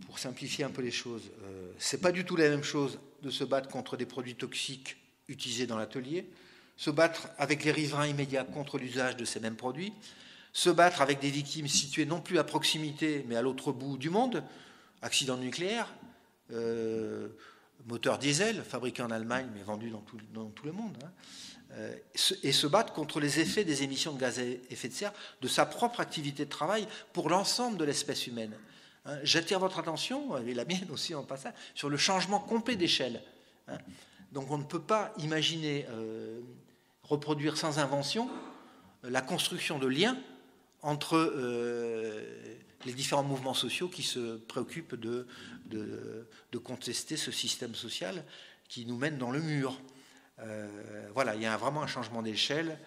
Pour simplifier un peu les choses, c'est pas du tout la même chose de se battre contre des produits toxiques utilisés dans l'atelier, se battre avec les riverains immédiats contre l'usage de ces mêmes produits, se battre avec des victimes situées non plus à proximité mais à l'autre bout du monde, accidents nucléaires, moteur diesel fabriqué en Allemagne mais vendu dans tout le monde, hein, et se battre contre les effets des émissions de gaz à effet de serre de sa propre activité de travail pour l'ensemble de l'espèce humaine. Hein, j'attire votre attention, et la mienne aussi en passant, sur le changement complet d'échelle. Hein. Donc on ne peut pas imaginer reproduire sans invention la construction de liens entre les différents mouvements sociaux qui se préoccupent de contester ce système social qui nous mène dans le mur. Voilà, il y a vraiment un changement d'échelle.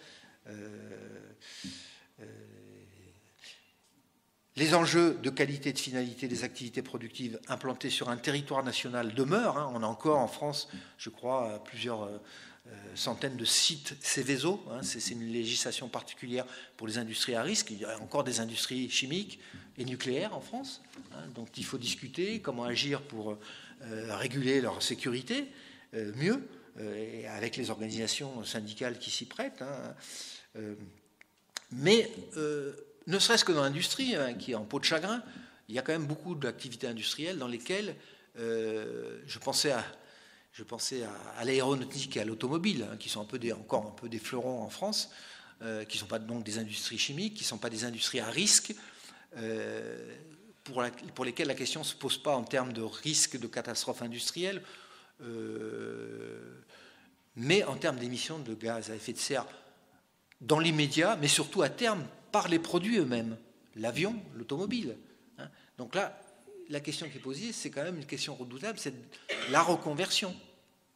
Les enjeux de qualité et de finalité des activités productives implantées sur un territoire national demeurent. Hein. On a encore en France, je crois, plusieurs centaines de sites Céveso. Hein. C'est une législation particulière pour les industries à risque. Il y a encore des industries chimiques et nucléaires en France. Hein. Donc il faut discuter comment agir pour réguler leur sécurité mieux, et avec les organisations syndicales qui s'y prêtent. Hein. Mais ne serait-ce que dans l'industrie, hein, qui est en peau de chagrin, il y a quand même beaucoup d'activités industrielles dans lesquelles je pensais à l'aéronautique et à l'automobile, hein, qui sont encore un peu des fleurons en France, qui ne sont pas donc des industries chimiques, qui ne sont pas des industries à risque, pour lesquelles la question ne se pose pas en termes de risque de catastrophe industrielle, mais en termes d'émissions de gaz à effet de serre dans l'immédiat, mais surtout à terme, par les produits eux-mêmes, l'avion, l'automobile. Hein. Donc là, la question qui est posée, c'est quand même une question redoutable, c'est la reconversion,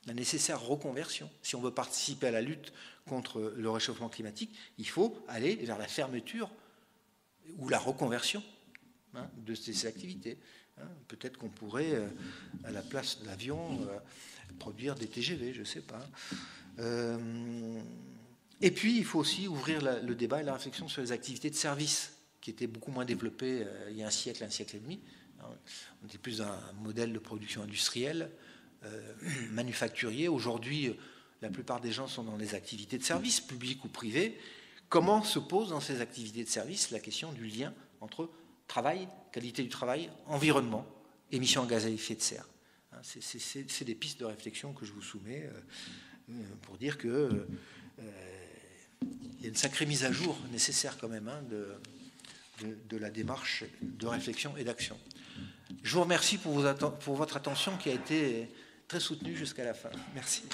la nécessaire reconversion. Si on veut participer à la lutte contre le réchauffement climatique, il faut aller vers la fermeture ou la reconversion hein, de ces activités. Hein. Peut-être qu'on pourrait, à la place de l'avion, produire des TGV, je ne sais pas. Et puis, il faut aussi ouvrir le débat et la réflexion sur les activités de service, qui étaient beaucoup moins développées il y a un siècle et demi. On était plus dans un modèle de production industrielle, manufacturier. Aujourd'hui, la plupart des gens sont dans des activités de service, publiques ou privées. Comment se pose dans ces activités de service la question du lien entre travail, qualité du travail, environnement, émissions de gaz à effet de serre? C'est des pistes de réflexion que je vous soumets pour dire que il y a une sacrée mise à jour nécessaire quand même hein, de la démarche de réflexion et d'action. Je vous remercie pour votre attention qui a été très soutenue jusqu'à la fin. Merci.